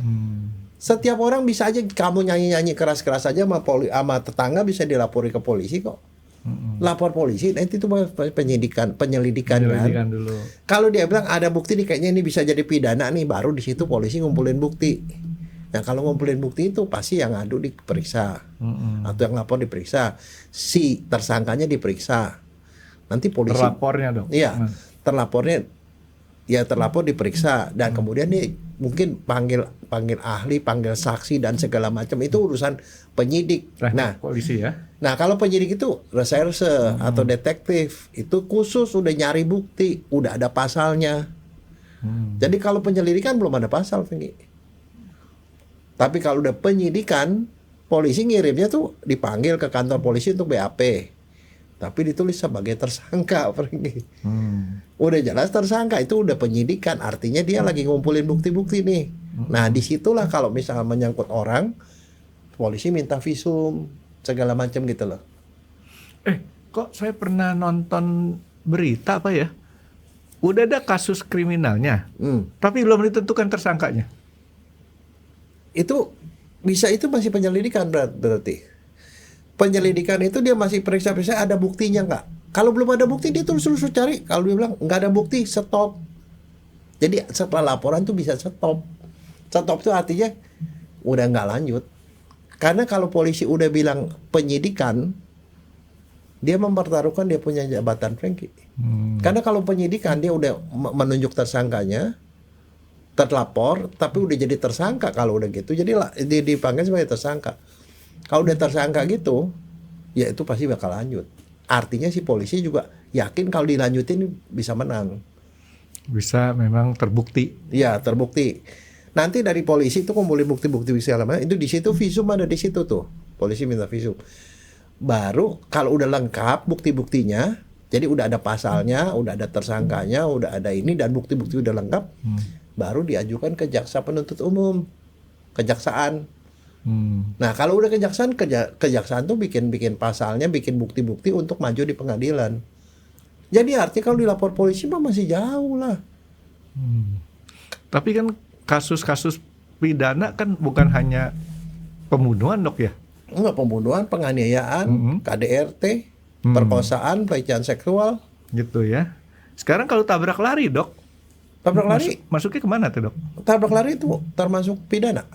Setiap orang bisa aja, kamu nyanyi keras-keras aja sama tetangga bisa dilapori ke polisi kok. Lapor polisi, nanti itu penyelidikan kan. Dulu. Kalau dia bilang ada bukti nih, kayaknya ini bisa jadi pidana nih, baru di situ polisi ngumpulin bukti. Nah kalau ngumpulin bukti itu pasti yang ngadu diperiksa, atau yang lapor diperiksa, si tersangkanya diperiksa. Nanti polisi. Terlapornya dong. Iya, terlapor diperiksa dan kemudian nih mungkin panggil ahli, panggil saksi dan segala macam, itu urusan penyidik. Nah, polisi ya. Nah, kalau penyidik itu reserse atau detektif, itu khusus udah nyari bukti, udah ada pasalnya. Jadi kalau penyelidikan belum ada pasal, Fengki. Tapi kalau udah penyidikan, polisi ngirimnya tuh dipanggil ke kantor polisi untuk BAP. Tapi ditulis sebagai tersangka, Fengki. Udah jelas tersangka, itu udah penyidikan, artinya dia lagi ngumpulin bukti-bukti nih. Nah, disitulah kalau misalnya menyangkut orang, polisi minta visum segala macam gitu loh. Kok saya pernah nonton berita apa ya? Udah ada kasus kriminalnya, tapi belum ditentukan tersangkanya. Itu bisa, itu masih penyelidikan berarti. Penyelidikan itu dia masih periksa-periksa ada buktinya nggak. Kalau belum ada bukti dia terus cari. Kalau dia bilang nggak ada bukti, stop. Jadi setelah laporan tuh bisa stop. Stop itu artinya udah nggak lanjut. Karena kalau polisi udah bilang penyidikan, dia mempertaruhkan dia punya jabatan, Franky. Karena kalau penyidikan dia udah menunjuk tersangkanya, terlapor, tapi udah jadi tersangka. Kalau udah gitu, jadi dipanggil sebagai tersangka. Kalau udah tersangka gitu, ya itu pasti bakal lanjut. Artinya si polisi juga yakin kalau dilanjutin bisa menang. Bisa memang terbukti. Iya, terbukti. Nanti dari polisi itu kumpulin bukti-bukti segala macam, itu di situ visum ada di situ tuh. Polisi minta visum. Baru kalau udah lengkap bukti-buktinya, jadi udah ada pasalnya, udah ada tersangkanya, udah ada ini dan bukti-bukti udah lengkap, baru diajukan ke jaksa penuntut umum, kejaksaan. Nah, kalau udah kejaksaan tuh bikin pasalnya, bikin bukti-bukti untuk maju di pengadilan. Jadi artinya kalau dilapor polisi mah masih jauh lah. Tapi kan kasus-kasus pidana kan bukan hanya pembunuhan, Dok ya? Enggak, pembunuhan, penganiayaan, KDRT, perkosaan, pelecehan seksual. Gitu ya. Sekarang kalau tabrak lari, Dok. Tabrak lari masuknya kemana tuh, Dok? Tabrak lari itu termasuk pidana.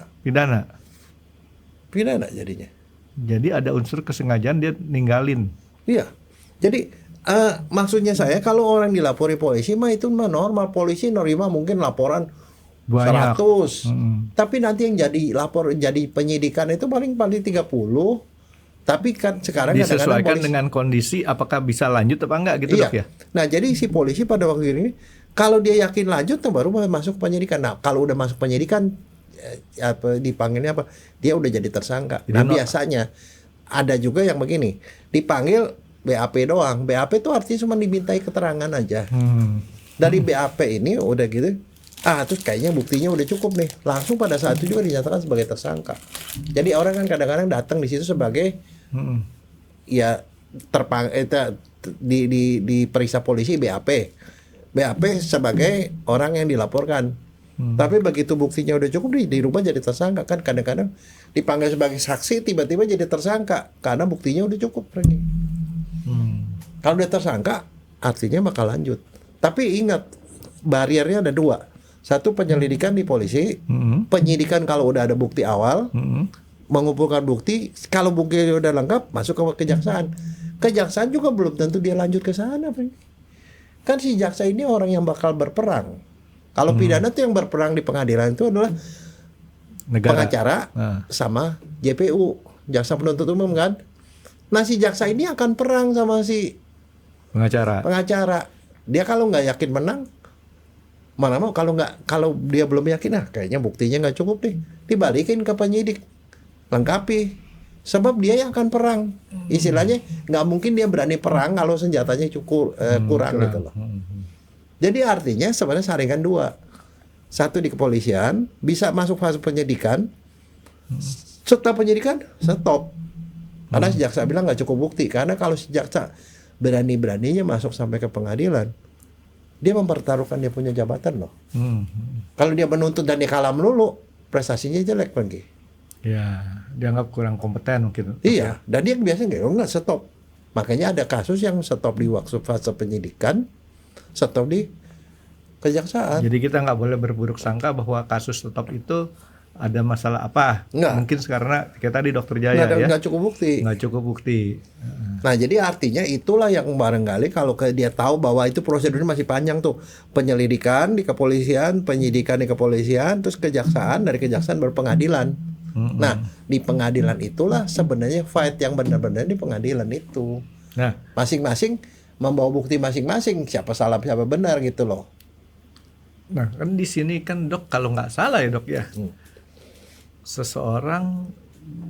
Pidana jadinya. Jadi ada unsur kesengajaan dia ninggalin. Iya. Jadi maksudnya saya kalau orang dilapori polisi mah itu mah normal, polisi nerima mungkin laporan banyak. 100. Tapi nanti yang jadi penyidikan itu paling 30. Tapi kan sekarang disesuaikan dengan kondisi apakah bisa lanjut apa enggak gitu, iya. Dok ya. Nah, jadi si polisi pada waktu ini kalau dia yakin lanjut baru masuk penyidikan. Nah, kalau udah masuk penyidikan dipanggilnya apa? Dia udah jadi tersangka. Jadi Nah, biasanya ada juga yang begini, dipanggil BAP doang. BAP itu artinya cuma dimintai keterangan aja. Dari BAP ini udah gitu, terus kayaknya buktinya udah cukup nih. Langsung pada saat itu juga dinyatakan sebagai tersangka. Jadi orang kan kadang-kadang datang di situ sebagai ya diperiksa polisi BAP. BAP sebagai orang yang dilaporkan. Tapi begitu buktinya udah cukup dirubah jadi tersangka. Kan kadang-kadang dipanggil sebagai saksi tiba-tiba jadi tersangka karena buktinya udah cukup. Kalau udah tersangka artinya bakal lanjut. Tapi ingat, bariernya ada dua. Satu, penyelidikan di polisi, penyidikan kalau udah ada bukti awal, mengumpulkan bukti, kalau bukti udah lengkap masuk ke kejaksaan. Kejaksaan juga belum tentu dia lanjut ke sana. Kan si jaksa ini orang yang bakal berperang. Kalau pidana tuh yang berperang di pengadilan itu adalah negara, pengacara sama JPU, jaksa penuntut umum kan. Nah si jaksa ini akan perang sama si pengacara. Dia kalau nggak yakin menang, mana mau kalau dia belum yakin, kayaknya buktinya nggak cukup nih, dibalikin ke penyidik, lengkapi, sebab dia yang akan perang. Istilahnya nggak mungkin dia berani perang kalau senjatanya kurang gitu loh. Jadi artinya sebenarnya saringan dua, satu di kepolisian bisa masuk fase penyidikan, setelah penyidikan stop, karena si jaksa bilang nggak cukup bukti. Karena kalau si jaksa berani-beraninya masuk sampai ke pengadilan, dia mempertaruhkan dia punya jabatan loh. Kalau dia menuntut dan dia kalah melulu, prestasinya jelek lagi. Ya, dianggap kurang kompeten mungkin. Iya, dan dia biasanya nggak stop. Makanya ada kasus yang stop di waktu fase penyidikan, stop di kejaksaan. Jadi kita nggak boleh berburuk sangka bahwa kasus stop itu ada masalah apa. Nggak. Mungkin karena kayak tadi Dokter Jaya nggak cukup bukti. Nggak cukup bukti. Nah jadi artinya itulah yang barangkali kalau dia tahu bahwa itu prosedurnya masih panjang tuh, penyelidikan di kepolisian, penyidikan di kepolisian, terus kejaksaan, dari kejaksaan baru pengadilan. Nah di pengadilan itulah sebenarnya fight yang benar-benar di pengadilan itu. Nah masing-masing membawa bukti masing-masing, siapa salah siapa benar gitu loh. Nah kan di sini kan Dok, kalau nggak salah ya Dok ya, seseorang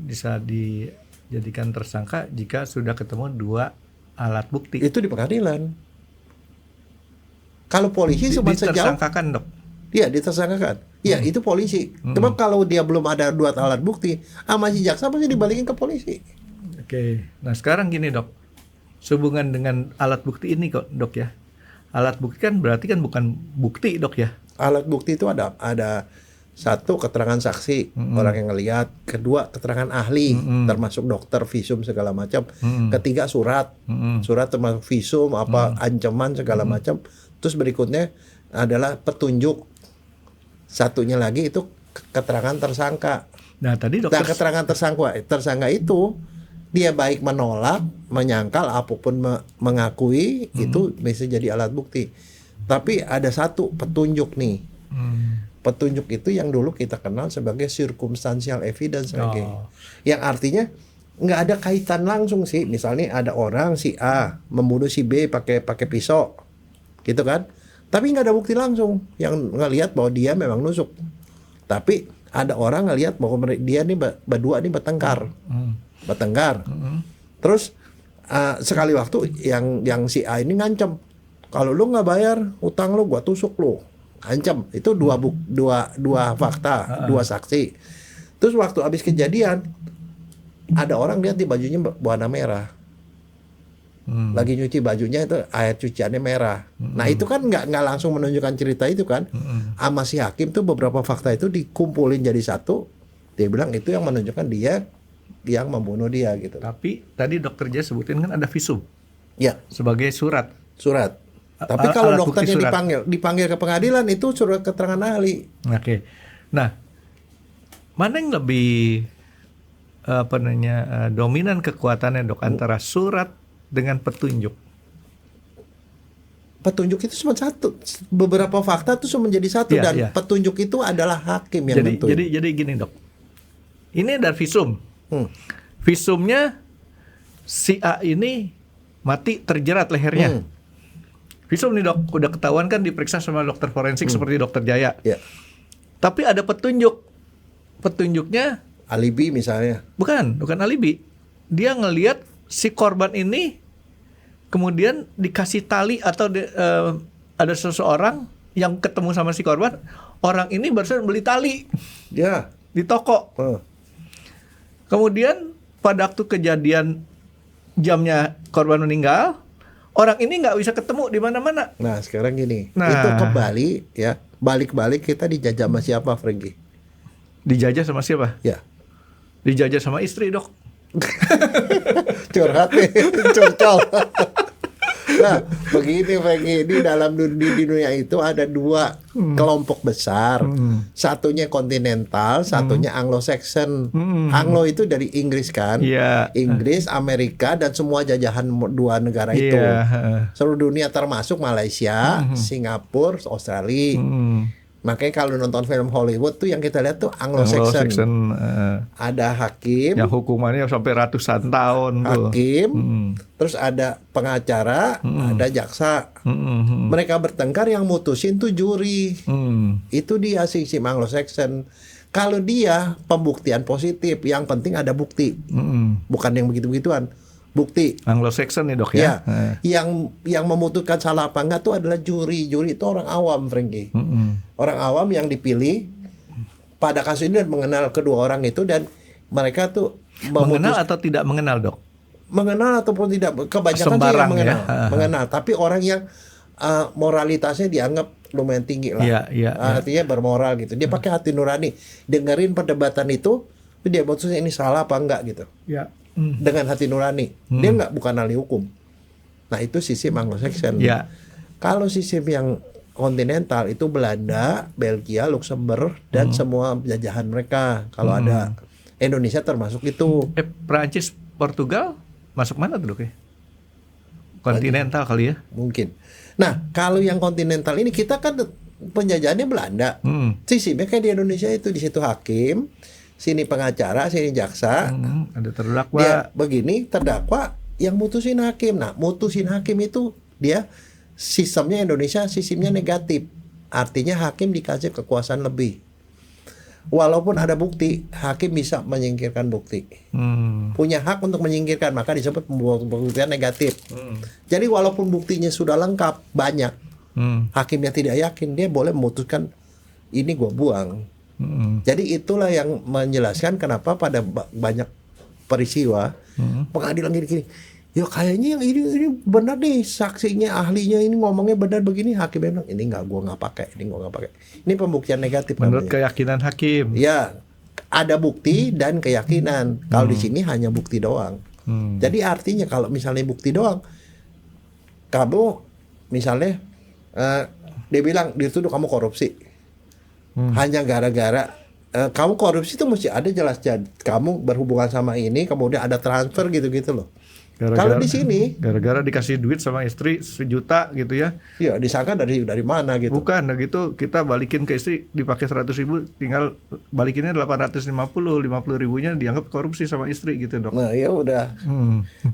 bisa dijadikan tersangka jika sudah ketemu 2 alat bukti. Itu di pengadilan. Kalau polisi cuma sejauh ditersangkakan Dok. Iya, ditersangkakan. Iya, itu polisi. Cuma kalau dia belum ada 2 alat bukti, sama si jaksa pasti dibalikin ke polisi. Oke. Nah, sekarang gini, Dok. Sehubungan dengan alat bukti ini kok, Dok ya. Alat bukti kan berarti kan bukan bukti, Dok ya. Alat bukti itu ada satu, keterangan saksi, orang yang ngelihat. Kedua, keterangan ahli, termasuk dokter, visum segala macam. Ketiga, surat. Surat termasuk visum, ancaman segala macam. Terus berikutnya adalah petunjuk. Satunya lagi itu keterangan tersangka. Nah, tadi dokter keterangan tersangka itu dia baik menolak, menyangkal apapun mengakui, itu bisa jadi alat bukti. Tapi ada satu petunjuk nih. Petunjuk itu yang dulu kita kenal sebagai circumstantial evidence lagi. Yang artinya nggak ada kaitan langsung sih. Misalnya ada orang si A membunuh si B pakai pisau, gitu kan? Tapi nggak ada bukti langsung yang ngelihat bahwa dia memang nusuk. Tapi ada orang ngelihat bahwa dia nih berdua nih bertengkar. Terus sekali waktu yang si A ini ngancam, kalau lu nggak bayar utang lu, gua tusuk lu. Ancam. Itu dua fakta, 2 saksi. Terus waktu habis kejadian ada orang lihat di bajunya warna merah. Lagi nyuci bajunya, itu air cuciannya merah. Nah itu kan nggak langsung menunjukkan cerita itu kan. Sama si hakim tuh beberapa fakta itu dikumpulin jadi satu. Dia bilang itu yang menunjukkan dia yang membunuh dia gitu. Tapi tadi dokter Jaya sebutin kan ada visum. Ya. Sebagai surat. Tapi kalau dokternya dipanggil ke pengadilan, itu surat keterangan ahli. Oke. Nah, mana yang lebih dominan kekuatannya, Dok, antara surat dengan petunjuk? Petunjuk itu cuma satu. Beberapa fakta itu cuma menjadi satu, dan petunjuk itu adalah hakim yang nentuin. Jadi gini, Dok. Ini ada visum. Visumnya si A ini mati terjerat lehernya. Visum nih, Dok, udah ketahuan kan, diperiksa sama dokter forensik seperti dokter Jaya. Yeah. Tapi ada petunjuk petunjuknya Alibi misalnya. bukan alibi. Dia ngelihat si korban ini kemudian dikasih tali atau ada seseorang yang ketemu sama si korban. Orang ini barusan beli tali Ya. di toko. Kemudian pada waktu kejadian jamnya korban meninggal, orang ini nggak bisa ketemu di mana-mana. Nah sekarang gini, Nah. itu kembali ya, balik-balik kita dijajah sama siapa, Frankie? Dijajah sama siapa? Ya. Dijajah sama istri, Dok. Curhat nih, curcol. Nah, begini Frankie, di dalam di dunia itu ada dua kelompok besar. Satunya kontinental, satunya Anglo-Saxon. Anglo itu dari Inggris kan? Iya. Inggris, Amerika dan semua jajahan dua negara itu. Iya. Seluruh dunia termasuk Malaysia, Singapura, Australia. Makanya kalau nonton film Hollywood tuh yang kita lihat tuh Anglo-Saxon. Ada hakim, Yang hukumannya sampai ratusan tahun tuh. hakim, terus ada pengacara, ada jaksa. Mereka bertengkar, yang mutusin tuh juri. Itu dia sistem Anglo-Saxon. Kalau dia pembuktian positif, yang penting ada bukti, bukan yang begitu-begituan. Bukti. Anglo-Saxon nih, Dok Ya, ya. yang memutuskan salah apa enggak tuh adalah juri. Juri itu orang awam, Frankie. Orang awam yang dipilih pada kasus ini dan mengenal kedua orang itu, dan mereka tuh Mengenal atau tidak mengenal, Dok? mengenal ataupun tidak, kebanyakan sih Sembarang yang mengenal, ya. mengenal. Tapi orang yang moralitasnya dianggap lumayan tinggi lah. Iya. Artinya bermoral gitu. Dia pakai hati nurani, dengerin perdebatan itu, dia putusnya ini salah apa enggak gitu. Ya. Dengan hati nurani. Dia bukan ahli hukum. Nah, itu sistem Anglo-Saxon. Ya. Kalau sistem yang kontinental itu Belanda, Belgia, Luxembourg dan semua jajahan mereka. Kalau ada Indonesia termasuk itu. Prancis, Portugal masuk mana tuh, Dok ya? Kontinental kali ya? Mungkin. Nah, kalau yang kontinental ini kita kan penjajahannya Belanda. Sistemnya kayak di Indonesia itu, di situ hakim, sini pengacara, sini jaksa. Ada terdakwa. Dia begini, terdakwa yang mutusin hakim. Nah, mutusin hakim itu dia sistemnya Indonesia, sistemnya negatif. Artinya hakim dikasih kekuasaan lebih. Walaupun ada bukti, hakim bisa menyingkirkan bukti. Punya hak untuk menyingkirkan, maka disebut pembuktian negatif. Jadi walaupun buktinya sudah lengkap, banyak, hakimnya tidak yakin, dia boleh memutuskan ini gua buang. Jadi itulah yang menjelaskan kenapa pada banyak peristiwa pengadilan gini-gini, ya kayaknya yang ini benar nih, saksinya, ahlinya ini ngomongnya benar begini, hakimnya bilang ini gua nggak pakai, ini pembuktian negatif Menurut namanya. keyakinan hakim. Ya, ada bukti dan keyakinan. Kalau di sini hanya bukti doang. Jadi artinya kalau misalnya bukti doang, kamu misalnya dia bilang dituduh kamu korupsi, hanya gara-gara kamu korupsi itu mesti ada jelas kamu berhubungan sama ini, kemudian ada transfer gitu-gitu loh. Kalau di sini gara-gara dikasih duit sama istri 1 juta gitu ya. ya disangka dari mana gitu. Bukan, gitu kita balikin ke istri dipakai 100.000, tinggal balikinnya 850, 50 ribunya dianggap korupsi sama istri gitu, Dok. Nah, ya udah.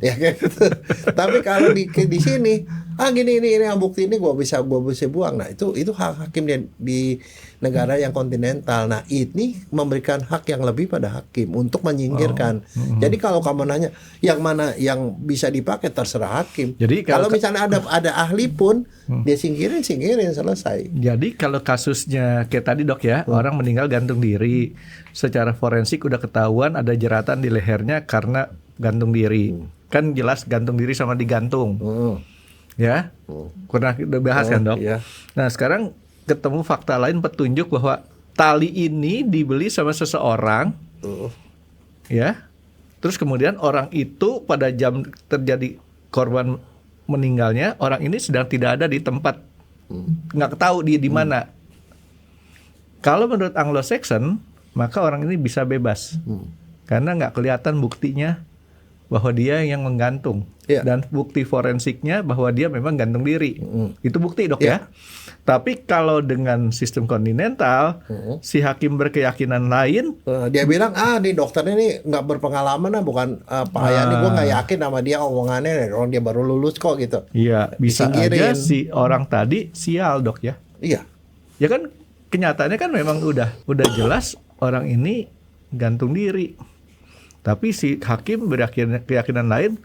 Ya kayak gitu. Tapi kalau di sini, gini ini yang bukti ini gua bisa buang. Nah, itu hak hakim di negara yang kontinental. Nah, ini memberikan hak yang lebih pada hakim untuk menyingkirkan. Jadi kalau kamu nanya yang mana yang bisa dipakai, terserah hakim. Jadi kalau misalnya ada ahli pun dia singkirin selesai. Jadi kalau kasusnya kayak tadi, Dok ya, orang meninggal gantung diri, secara forensik udah ketahuan ada jeratan di lehernya karena gantung diri. Kan jelas gantung diri sama digantung. Ya. Pernah kita bahas kan, Dok? Iya. Nah, sekarang ketemu fakta lain, petunjuk bahwa tali ini dibeli sama seseorang. Ya. Terus kemudian orang itu pada jam terjadi korban meninggalnya, orang ini sedang tidak ada di tempat, nggak tahu di mana. Kalau menurut Anglo-Saxon, maka orang ini bisa bebas karena nggak kelihatan buktinya bahwa dia yang menggantung. Iya. Dan bukti forensiknya bahwa dia memang gantung diri. Itu bukti, Dok ya. Tapi kalau dengan sistem kontinental, si hakim berkeyakinan lain, Dia bilang nih dokternya nih nggak berpengalaman, bukan Pak Hayani, gue nggak yakin sama dia omongannya, orang dia baru lulus kok gitu. iya bisa Disingkirin. aja si orang tadi sial, Dok ya. Iya. Ya kan kenyataannya kan memang udah jelas orang ini gantung diri. Tapi si hakim berkeyakinan lain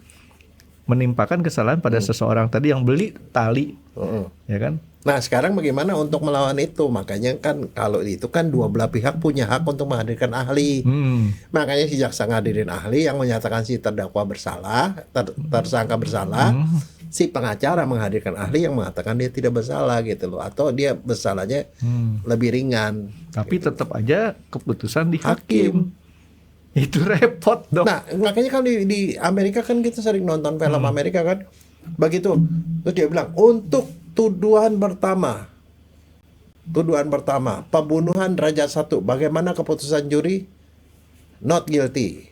menimpakan kesalahan pada seseorang tadi yang beli tali, ya kan? Nah sekarang bagaimana untuk melawan itu? Makanya kan kalau itu kan dua belah pihak punya hak untuk menghadirkan ahli. Makanya si jaksa ngadirin ahli yang menyatakan si terdakwa bersalah, tersangka bersalah. Si pengacara menghadirkan ahli yang mengatakan dia tidak bersalah gitu loh, atau dia bersalahnya lebih ringan. Tapi tetap aja keputusan di hakim. Itu repot dong. Nah makanya kan di Amerika kan kita sering nonton film Amerika kan, begitu terus dia bilang untuk tuduhan pertama pembunuhan derajat 1, bagaimana keputusan juri? Not guilty.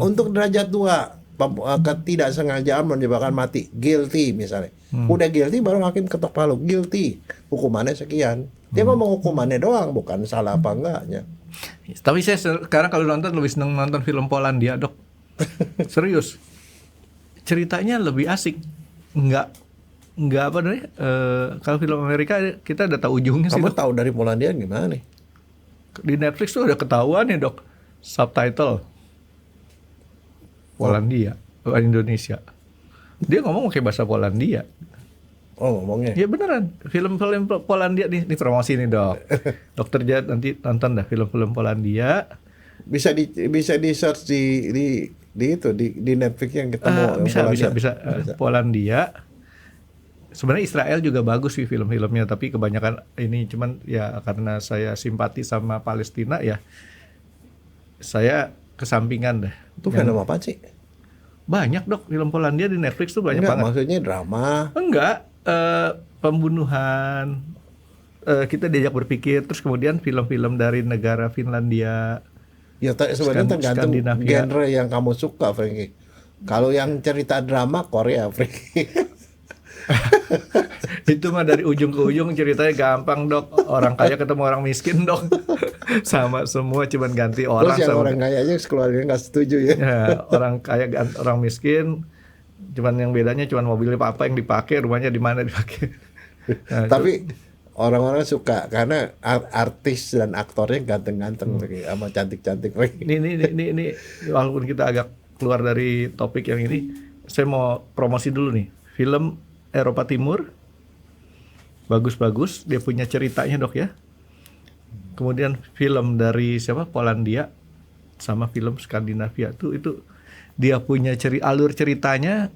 Untuk derajat 2 ketidaksengajaan menyebabkan mati, guilty misalnya. Udah guilty baru hakim ketok palu, guilty, hukumannya sekian. Dia ngomong hukumannya doang, bukan salah apa enggaknya. Tapi saya sekarang kalau nonton lebih seneng nonton film Polandia, Dok. Serius. Ceritanya lebih asik. Enggak apa namanya? Kalau film Amerika kita udah tahu ujungnya sih. Kamu Dok. tahu dari Polandia gimana nih? Di Netflix tuh udah ketahuan ya, Dok. Subtitle Polandia, Indonesia. Dia ngomong pakai bahasa Polandia. Oh ngomongnya. Ya beneran, film-film Polandia nih promosi nih, Dok. Dokter Jaya nanti nonton dah film-film Polandia. Bisa di search di Netflix yang ketemu Bisa. Polandia. Sebenarnya Israel juga bagus sih film-filmnya, tapi kebanyakan ini cuman ya karena saya simpati sama Palestina ya, saya kesampingan deh. Itu film apa sih? Banyak, Dok, film Polandia di Netflix tuh banyak Enggak, banget. maksudnya drama. Enggak, pembunuhan. Kita diajak berpikir, terus kemudian film-film dari negara Finlandia. Ya sebenarnya tergantung Skandinavia. genre yang kamu suka, Frankie. Kalau yang cerita drama Korea, Frankie. Itu mah dari ujung ke ujung ceritanya gampang, Dok. Orang kaya ketemu orang miskin, Dok. Sama semua, cuman ganti orang. Terus yang sama orang kayanya keluarga nggak setuju ya. ya, orang kaya orang miskin, cuman yang bedanya cuman mobilnya papa yang dipakai, rumahnya di mana dipakai. Nah, Tapi orang-orang suka karena artis dan aktornya ganteng-ganteng sama cantik-cantik. ini walaupun kita agak keluar dari topik yang ini, saya mau promosi dulu nih. Film Eropa Timur bagus-bagus, dia punya ceritanya, Dok, ya. Kemudian film dari Polandia sama film Skandinavia itu dia punya alur ceritanya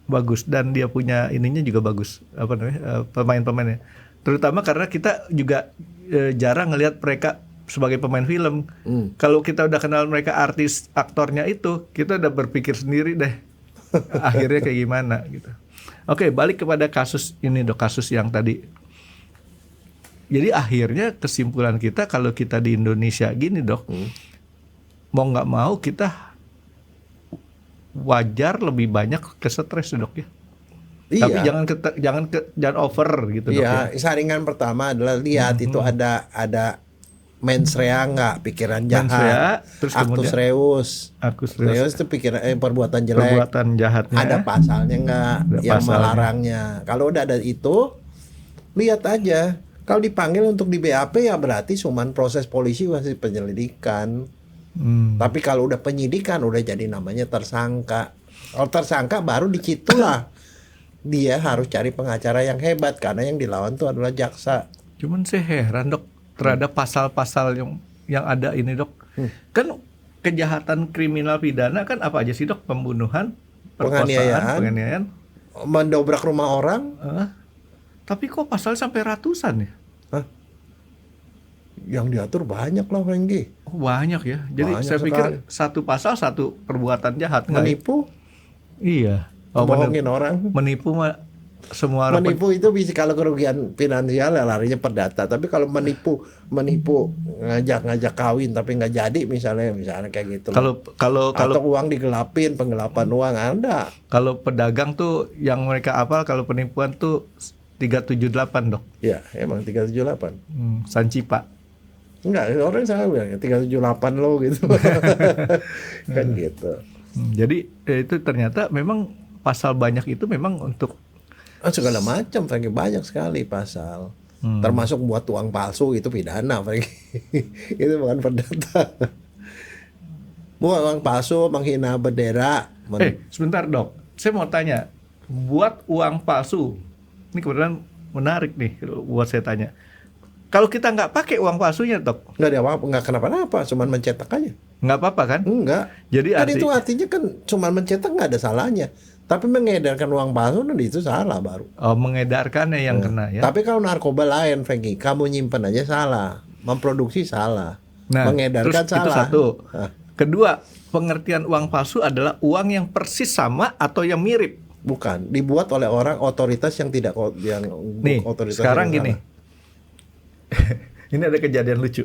bagus, dan dia punya ininya juga bagus, apa namanya, pemain-pemainnya. Terutama karena kita juga jarang ngelihat mereka sebagai pemain film. Kalau kita udah kenal mereka artis aktornya itu, kita udah berpikir sendiri deh akhirnya kayak gimana gitu. Oke, balik kepada kasus ini, Dok, kasus yang tadi. Jadi akhirnya kesimpulan kita kalau kita di Indonesia gini, Dok, mau nggak mau kita wajar lebih banyak ke stres, Dok, ya. Iya. Tapi jangan over gitu, Dok. Iya, saringan pertama adalah lihat itu ada mens rea nggak, pikiran jahat. Mens rea, terus actus reus. Actus reus itu pikiran perbuatan jelek. Perbuatan jahatnya. Ada pasalnya nggak yang pasalnya. melarangnya. Kalau udah ada itu, lihat aja. Kalau dipanggil untuk di BAP ya berarti cuman proses polisi masih penyelidikan. Tapi kalau udah penyidikan udah jadi namanya tersangka. Kalau tersangka baru dicitulah dia harus cari pengacara yang hebat karena yang dilawan tuh adalah jaksa. Cuman saya heran, Dok, terhadap pasal-pasal yang ada ini, Dok. Kan kejahatan kriminal pidana kan apa aja sih, Dok? Pembunuhan, perkosaan, penganiayaan, mendobrak rumah orang. Tapi kok pasal sampai ratusan ya? Yang diatur banyak loh, Frankie. Oh, banyak ya. Jadi Banyak saya pikir sekali. satu pasal satu perbuatan jahat. Menipu, Iya. bohongin orang. Menipu mah semua orang. Menipu itu bisa kalau kerugian finansial ya larinya perdata. Tapi kalau menipu ngajak kawin tapi nggak jadi misalnya kayak gitu. Kalau atau uang digelapin, penggelapan uang ada. Kalau pedagang tuh yang mereka apal, kalau penipuan tuh 378, Dok. Ya, emang 378. Sancipa. Enggak, orang saya bilang 378 lo gitu. Kan gitu. Jadi itu ternyata memang pasal banyak itu memang untuk segala macam, Frankie, banyak sekali pasal. Termasuk buat uang palsu itu pidana, Frankie. Itu bukan perdata. Buat uang palsu, menghina bendera. Sebentar dok, saya mau tanya, buat uang palsu, ini kebetulan menarik nih buat saya tanya. Kalau kita nggak pakai uang palsunya dok, Nggak ada apa-apa, nggak kenapa-napa, cuman mencetak aja. nggak apa-apa kan? Enggak. Jadi Kan itu artinya kan cuman mencetak nggak ada salahnya. Tapi mengedarkan uang palsu itu salah baru. Mengedarkannya yang kena ya. Tapi kalau narkoba lain, Frankie, kamu nyimpen aja salah, memproduksi salah, Nah, mengedarkan terus salah. itu satu. Nah, Kedua, pengertian uang palsu adalah uang yang persis sama atau yang mirip. bukan, dibuat oleh orang otoritas yang tidak yang Nih, otoritas sekarang yang gini. Ini ada kejadian lucu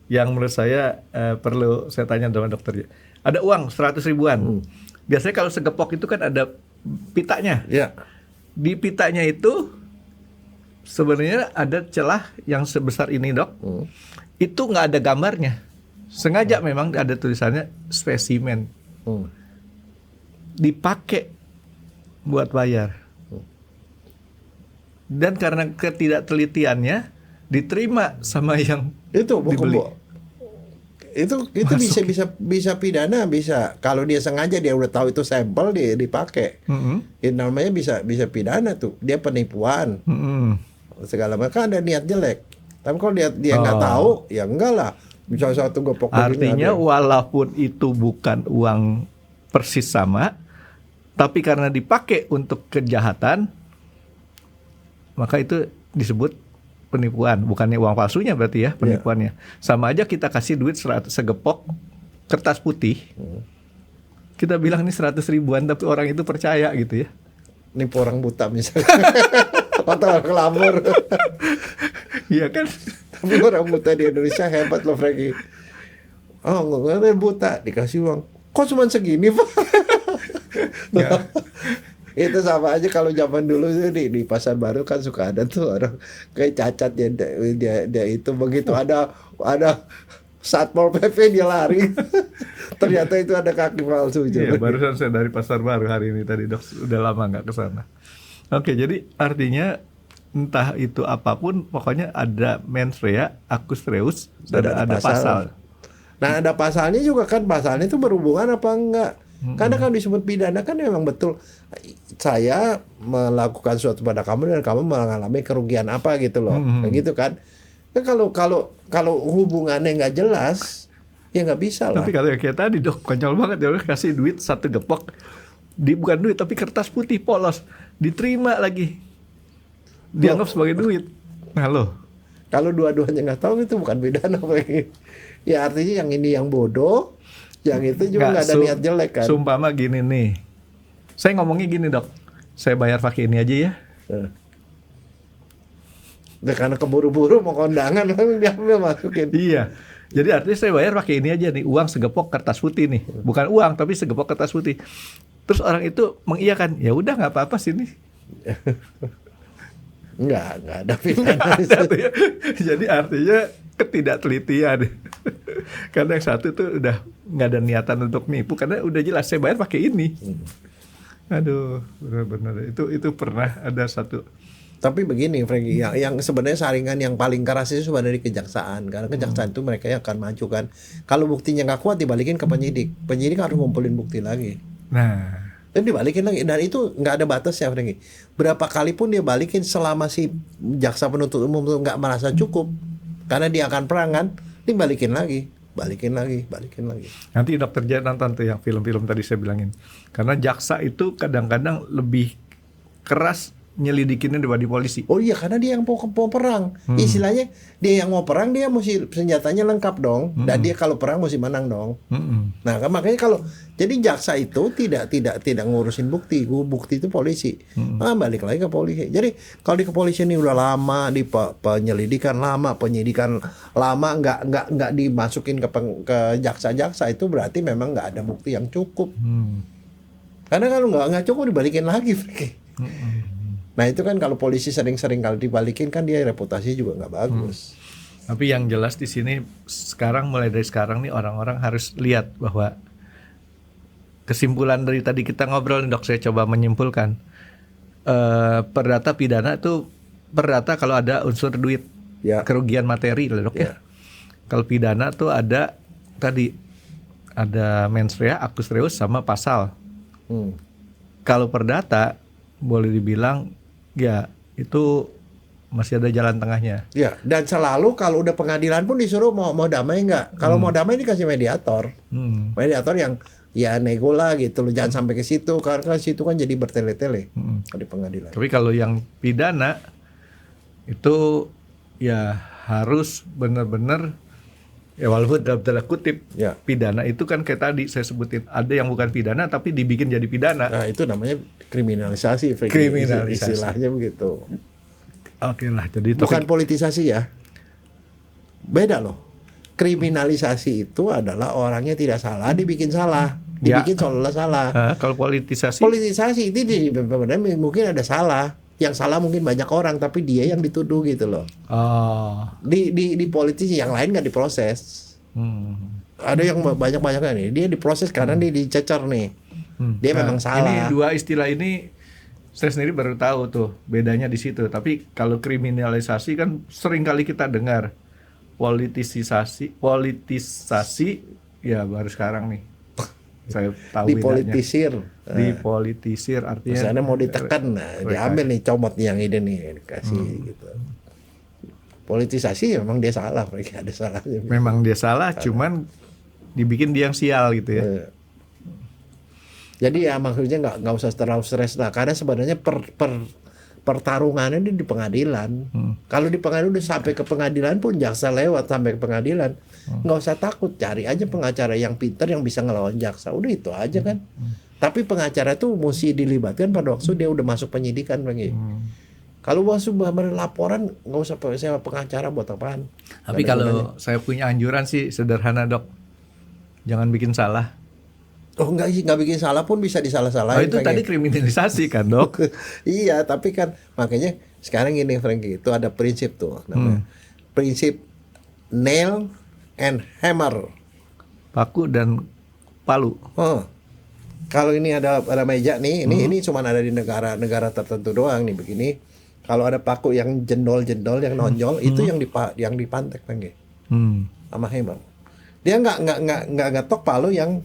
yang menurut saya perlu saya tanya sama dokter. Ada uang 100 ribuan. Biasanya kalau segepok itu kan ada pitanya. Ya. Di pitanya itu sebenarnya ada celah yang sebesar ini dok. Itu nggak ada gambarnya. Sengaja memang ada tulisannya spesimen. Dipakai buat bayar. Dan karena ketidaktelitiannya diterima sama yang Itu dibeli. Itu Masuk. bisa pidana, bisa. Kalau dia sengaja, dia udah tahu itu sampel, dia dipakai. Itu namanya bisa pidana tuh. Dia penipuan. Segala macam, kan ada niat jelek. Tapi kalau dia nggak tahu, ya enggak lah. Bisa satu gopok begini Artinya ada. walaupun itu bukan uang persis sama, tapi karena dipakai untuk kejahatan, maka itu disebut penipuan. Bukannya uang palsunya berarti ya, penipuannya. Sama aja kita kasih duit 100 segepok kertas putih. Kita bilang ini 100 ribuan, tapi orang itu percaya gitu ya. Nipu orang buta misalnya. Atau orang kelabur. Iya kan? Tapi orang buta di Indonesia hebat loh, Frankie. Oh, nggak ada buta, dikasih uang. Kok cuma segini, Pak? Ya. Itu sama aja kalau zaman dulu tuh di Pasar Baru kan suka ada tuh orang kayak cacat dia itu begitu ada Satpol PP dia lari. Ternyata itu ada kaki palsu. Iya, barusan saya dari Pasar Baru hari ini tadi dok, udah lama nggak ke sana. Oke, jadi artinya entah itu apapun, pokoknya ada mens rea, acus reus, dan ada pasal. Nah, ada pasalnya juga kan, pasalnya itu berhubungan apa enggak? Karena kan disebut pidana kan memang betul saya melakukan sesuatu pada kamu dan kamu mengalami kerugian apa gitu loh. Kayak gitu kan. Kan kalau hubungannya nggak jelas ya nggak bisa lah. Tapi kalau yang kayak tadi dok, konyol banget ya, kasih duit 1 gepok, bukan duit tapi kertas putih polos, diterima lagi, dianggap sebagai duit. Nah loh, Kalau dua-duanya nggak tahu itu bukan pidana. Ya artinya yang ini yang bodoh, yang itu juga nggak ada niat jelek kan. Sumpama gini nih, saya ngomongnya gini dok, saya bayar pakai ini aja ya. Nah, karena keburu-buru mau kondangan dia masukin. Iya, jadi artinya saya bayar pakai ini aja nih, uang segepok kertas putih nih, bukan uang tapi segepok kertas putih. Terus orang itu mengiyakan, ya udah nggak apa-apa sini. Nggak ada pidana. Jadi artinya ketidaktelitian. Karena yang satu tuh udah nggak ada niatan untuk nipu, karena udah jelas saya bayar pakai ini. Aduh, benar-benar itu pernah ada satu. Tapi begini, Frankie, yang sebenarnya saringan yang paling keras itu sebenarnya di kejaksaan, karena kejaksaan itu mereka yang akan maju kan. Kalau buktinya nggak kuat dibalikin ke penyidik, penyidik harus ngumpulin bukti lagi. Nah, Dan dibalikin lagi, dan itu nggak ada batasnya, Frankie. Berapa kali pun dia balikin selama si jaksa penuntut umum itu nggak merasa cukup, karena dia akan perang kan, dibalikin lagi, balikin lagi. nanti dokter Jaya nonton tuh yang film-film tadi saya bilangin. Karena jaksa itu kadang-kadang lebih keras nyelidikinnya daripada polisi. Oh iya, karena dia yang mau perang. Istilahnya dia yang mau perang, dia mesti senjatanya lengkap dong. Dan dia kalau perang mesti menang dong. Nah, kan makanya kalau jadi jaksa itu tidak ngurusin bukti. Bukti itu polisi. Balik lagi ke polisi. Jadi kalau di kepolisian ini udah lama, di penyelidikan lama, penyidikan lama, nggak dimasukin ke jaksa-jaksa, itu berarti memang nggak ada bukti yang cukup. Karena kalau nggak cukup dibalikin lagi. Nah itu kan kalau polisi sering-sering kalau dibalikin kan dia reputasi juga nggak bagus. Tapi yang jelas di sini sekarang, mulai dari sekarang nih, orang-orang harus lihat bahwa kesimpulan dari tadi kita ngobrol nih dok, saya coba menyimpulkan. Perdata pidana itu perdata kalau ada unsur duit, Ya. kerugian materi lah dok ya. Kalau pidana tuh ada tadi ada mens rea, actus reus sama pasal. Hmm. Kalau perdata boleh dibilang ya itu masih ada jalan tengahnya. Ya, dan selalu kalau udah pengadilan pun disuruh mau damai nggak? Kalau mau damai dikasih mediator. Mediator yang ya nego lah gitu loh, jangan sampai ke situ karena situ kan jadi bertele-tele di pengadilan. Tapi kalau yang pidana itu ya harus benar-benar ya walaupun dalam tanda kutip Ya. pidana itu kan kayak tadi saya sebutin ada yang bukan pidana tapi dibikin jadi pidana. Nah, itu namanya kriminalisasi, Franky. Kriminalisasi. Istilahnya begitu. Oke lah, jadi Bukan politisasi ya. Beda loh. Kriminalisasi itu adalah orangnya tidak salah dibikin salah, Ya. dibikin seolah salah. kalau politisasi Politisasi itu sebenarnya mungkin ada salah. Yang salah mungkin banyak orang tapi dia yang dituduh gitu loh. oh, Di politisi yang lain nggak diproses. Ada yang banyak nih, dia diproses karena dia dicecer nih. Dia Nah, memang salah. Ini dua istilah ini saya sendiri baru tahu tuh bedanya di situ. Tapi kalau kriminalisasi kan sering kali kita dengar politisasi ya baru sekarang nih saya tahu Dipolitisir. bedanya. Dipolitisir artinya Misalnya mau ditekan, nah diambil nih comot yang ini nih dikasih gitu. Politisasi memang dia salah, mereka ada salahnya. memang dia salah, cuman dibikin dia yang sial gitu ya. Jadi ya maksudnya nggak usah terlalu stres lah, karena sebenarnya pertarungannya di pengadilan. Kalau di pengadilan udah sampai ke pengadilan pun jaksa lewat sampai ke pengadilan, nggak usah takut, cari aja pengacara yang pintar yang bisa ngelawan jaksa, udah itu aja kan. Tapi pengacara tuh mesti dilibatkan pada waktu dia udah masuk penyidikan lagi. Kalau masuk laporan nggak usah sewa pengacara buat apaan. Tapi kalau saya punya anjuran sih sederhana dok, jangan bikin salah. Oh enggak sih, nggak bikin salah pun bisa disalah-salahin. Oh itu tadi kriminalisasi kan dok? Iya, tapi kan makanya sekarang gini Franky, itu ada prinsip tuh namanya. Prinsip nail and hammer. Paku dan palu. Kalau ini ada meja nih, ini cuma ada di negara tertentu doang nih begini. Kalau ada paku yang jendol-jendol yang nonjol itu yang dipantek Franky. Sama hammer. Dia nggak ngetok palu yang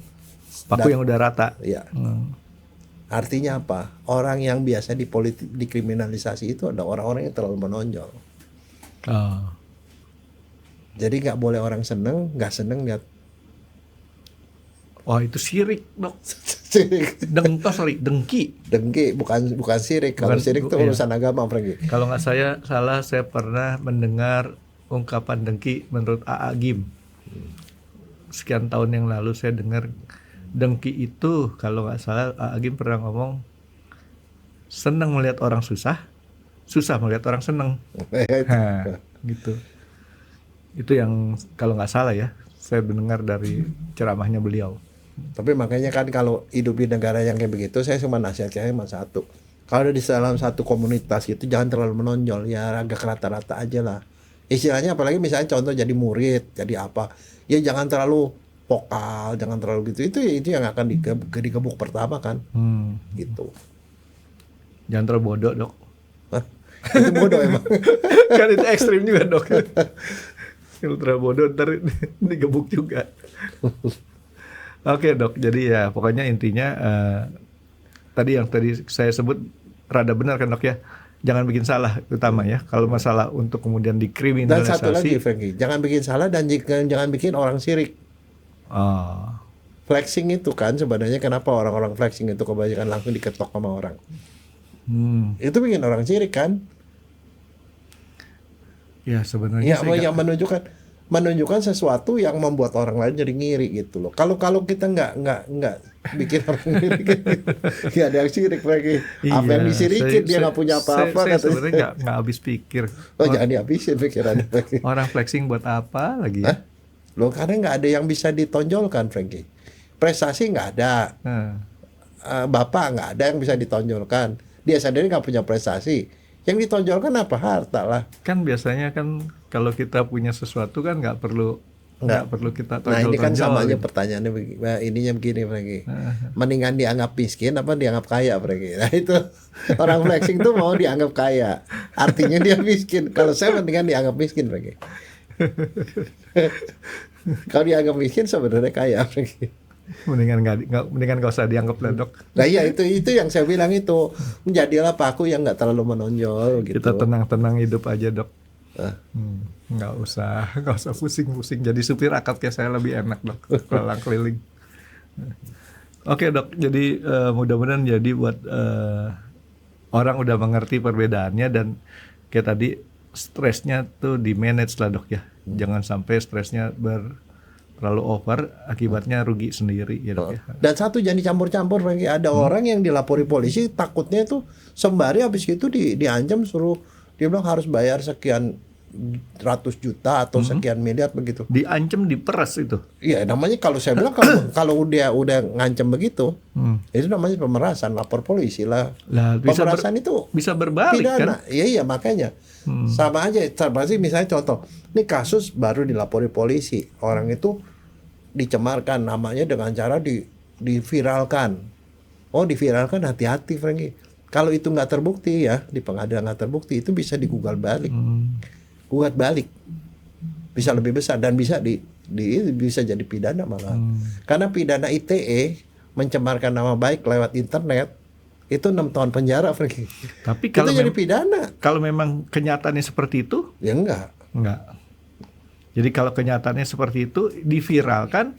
paku yang udah rata. Iya. Artinya apa? Orang yang biasa dikriminalisasi itu ada orang-orang yang terlalu menonjol. Jadi nggak boleh orang nggak seneng lihat. Oh itu syirik dok. Sirik. Dengki. Dengki bukan sirik. Kalau sirik itu urusan agama, Franky. Kalau nggak salah saya pernah mendengar ungkapan dengki menurut A.A. Gim. Sekian tahun yang lalu saya dengar dengki itu kalau nggak salah A.A. Gim pernah ngomong senang melihat orang susah melihat orang senang. Nah, gitu. Itu yang kalau nggak salah ya saya mendengar dari ceramahnya beliau. Tapi makanya kan kalau hidup di negara yang kayak begitu, saya cuma nasihatnya cuma satu. Kalau ada di dalam satu komunitas gitu jangan terlalu menonjol, ya agak rata-rata aja lah. Istilahnya apalagi misalnya contoh jadi murid, jadi apa, ya jangan terlalu vokal, jangan terlalu gitu. Itu yang akan digebuk pertama kan. Gitu. Jangan terlalu bodoh dok. Hah? Itu bodoh emang. Kan itu ekstrim juga dok. Kalau terlalu bodoh ntar digebuk juga. Oke dok, jadi ya pokoknya intinya tadi saya sebut rada benar kan dok ya. Jangan bikin salah utama ya. Kalau masalah untuk kemudian dikriminalisasi. Dan satu lagi Franky, jangan bikin salah dan jangan bikin orang sirik. Flexing itu kan sebenarnya kenapa orang-orang flexing itu kebanyakan langsung diketok sama orang. Itu bikin orang sirik kan? Ya sebenarnya yang menunjukkan sesuatu yang membuat orang lain jadi ngiri gitu loh. Kalau kita nggak bikin orang ngiri gitu, nggak ada yang sirik lagi. Apa yang disirikin dia nggak punya apa-apa. Saya sebenarnya nggak habis pikir. Jangan dihabisin pikirannya. Orang flexing buat apa lagi? Ya? Loh karena nggak ada yang bisa ditonjolkan, Franky. Prestasi nggak ada. Bapak nggak ada yang bisa ditonjolkan. Dia sendiri nggak punya prestasi. Yang ditonjolkan apa? Harta lah. Kan biasanya kan kalau kita punya sesuatu kan nggak perlu kita tonjol-tonjol. Nah ini kan sama aja pertanyaannya ininya begini Franky. Mendingan dianggap miskin apa dianggap kaya Franky? Nah itu orang flexing tuh mau dianggap kaya. Artinya dia miskin. Kalau saya mendingan dianggap miskin Franky. Kalau dianggap miskin sebenarnya kaya Franky. Mendingan nggak usah dianggap lah dok. Nah iya itu yang saya bilang itu, menjadilah paku yang nggak terlalu menonjol gitu. Kita tenang-tenang hidup aja dok. Ah. Nggak usah pusing-pusing. Jadi supir akad kayak saya lebih enak dok, keliling. Oke dok, jadi mudah-mudahan jadi buat orang udah mengerti perbedaannya dan kayak tadi stresnya tuh di manage lah dok ya. Jangan sampai stresnya terlalu over, akibatnya rugi sendiri ya dok ya. Dan satu jangan dicampur-campur, Franky. Ada orang yang dilapori polisi takutnya tuh sembari habis itu diancam suruh dia bilang harus bayar sekian ratus juta atau sekian miliar begitu. Diancam, diperas itu. Iya, namanya kalau saya bilang kalau dia udah ngancam begitu, itu namanya pemerasan, lapor polisi lah. Pemerasan itu bisa berbalik pidana. kan? Iya makanya. Sama aja, berarti misalnya contoh, ini kasus baru dilapori polisi, orang itu dicemarkan namanya dengan cara diviralkan. Oh, diviralkan, hati-hati Franky. Kalau itu nggak terbukti ya, di pengadilan nggak terbukti, itu bisa digugat balik. Gugat balik. Bisa lebih besar dan bisa bisa jadi pidana malah. Karena pidana ITE mencemarkan nama baik lewat internet itu 6 tahun penjara, Franky. Tapi kalau itu jadi pidana. Kalau memang kenyataannya seperti itu, ya enggak. Jadi kalau kenyataannya seperti itu diviralkan,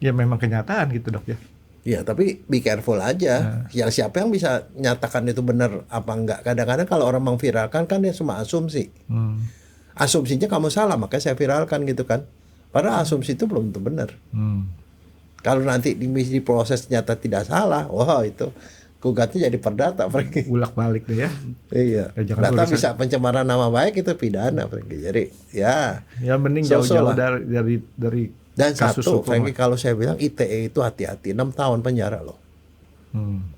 ya memang kenyataan gitu dok ya. Ya tapi be careful aja. Yang siapa yang bisa nyatakan itu benar apa enggak? Kadang-kadang kalau orang memviralkan kan dia cuma asumsi. Asumsinya kamu salah makanya saya viralkan gitu kan. Padahal asumsi itu belum tentu benar. Kalau nanti di proses ternyata tidak salah, wah itu gugatnya jadi perdata, Franky. Ulak balik deh ya. Iya. Data bisa pencemaran nama baik itu pidana, Franky. Jadi ya. Ya mending jauh-jauh dari dan kasus satu, hukum. Franky, kalau saya bilang ITE itu hati-hati, 6 tahun penjara loh.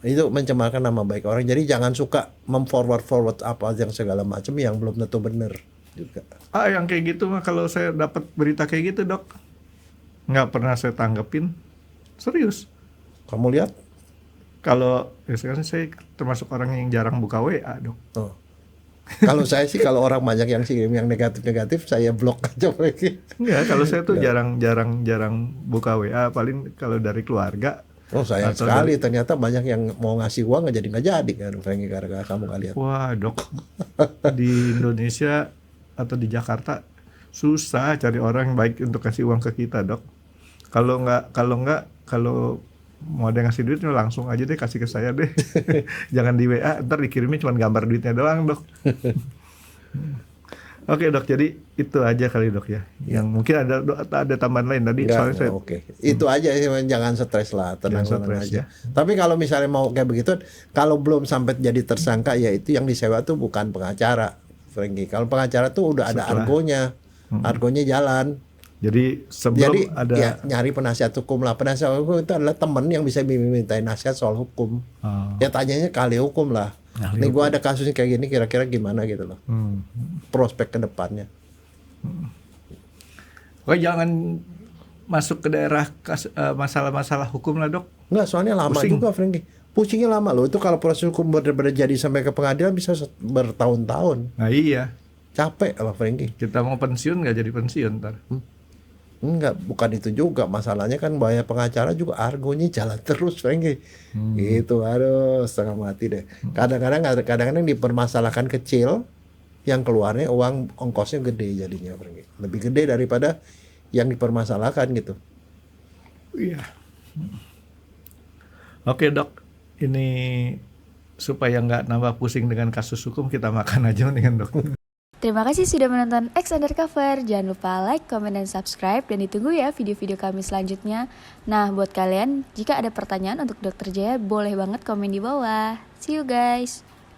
Itu mencemarkan nama baik orang. Jadi jangan suka memforward apa yang segala macam yang belum tentu benar juga. Yang kayak gitu mah kalau saya dapat berita kayak gitu dok, nggak pernah saya tanggepin. Serius. Kamu lihat? Kalau sekarang saya termasuk orang yang jarang buka WA dok. Kalau saya sih kalau orang banyak yang kirim yang negatif saya blok aja mereka. Enggak, kalau saya tuh jarang buka WA, paling kalau dari keluarga. Oh sayang sekali, ternyata banyak yang mau ngasih uang nggak jadi kan, Franky, gara-gara kamu kali ya. Wah dok, di Indonesia atau di Jakarta susah cari orang yang baik untuk kasih uang ke kita dok. Kalau mau ada yang ngasih duit langsung aja deh kasih ke saya deh. Jangan di WA, ntar dikirimin cuma gambar duitnya doang dok. Oke dok, jadi itu aja kali dok ya. Yang mungkin ada tambahan lain tadi. Enggak, oke. Itu aja, jangan stres lah, tenang aja. Tapi kalau misalnya mau kayak begitu, kalau belum sampai jadi tersangka ya itu yang disewa tuh bukan pengacara, Franky. Kalau pengacara tuh udah ada argonya, argonya jalan. Jadi sebelum ada ya, nyari penasihat hukum lah. Penasihat hukum itu adalah teman yang bisa dimintai nasihat soal hukum. Ya tanyanya ke ahli hukum lah. Nih gue ada kasusnya kayak gini, kira-kira gimana gitu loh. Prospek ke depannya. Oke, jangan masuk ke daerah masalah-masalah hukum lah dok. Enggak, soalnya lama juga Franky. Pusingnya lama loh. Itu kalau proses hukum benar-benar jadi sampai ke pengadilan bisa bertahun-tahun. Nah iya. Capek lah Franky. Kita mau pensiun nggak jadi pensiun ntar. Enggak, bukan itu juga. Masalahnya kan bayar pengacara juga argonya jalan terus, Franky. Gitu, aduh, setengah mati deh. Kadang-kadang dipermasalahkan kecil, yang keluarnya uang ongkosnya gede jadinya, Franky. Lebih gede daripada yang dipermasalahkan gitu. Iya. Oke dok, ini supaya nggak nambah pusing dengan kasus hukum, kita makan aja mendingan dok. Terima kasih sudah menonton X Undercover. Jangan lupa like, comment, dan subscribe. Dan ditunggu ya video-video kami selanjutnya. Nah, buat kalian, jika ada pertanyaan untuk Dr. Jaya, boleh banget komen di bawah. See you guys!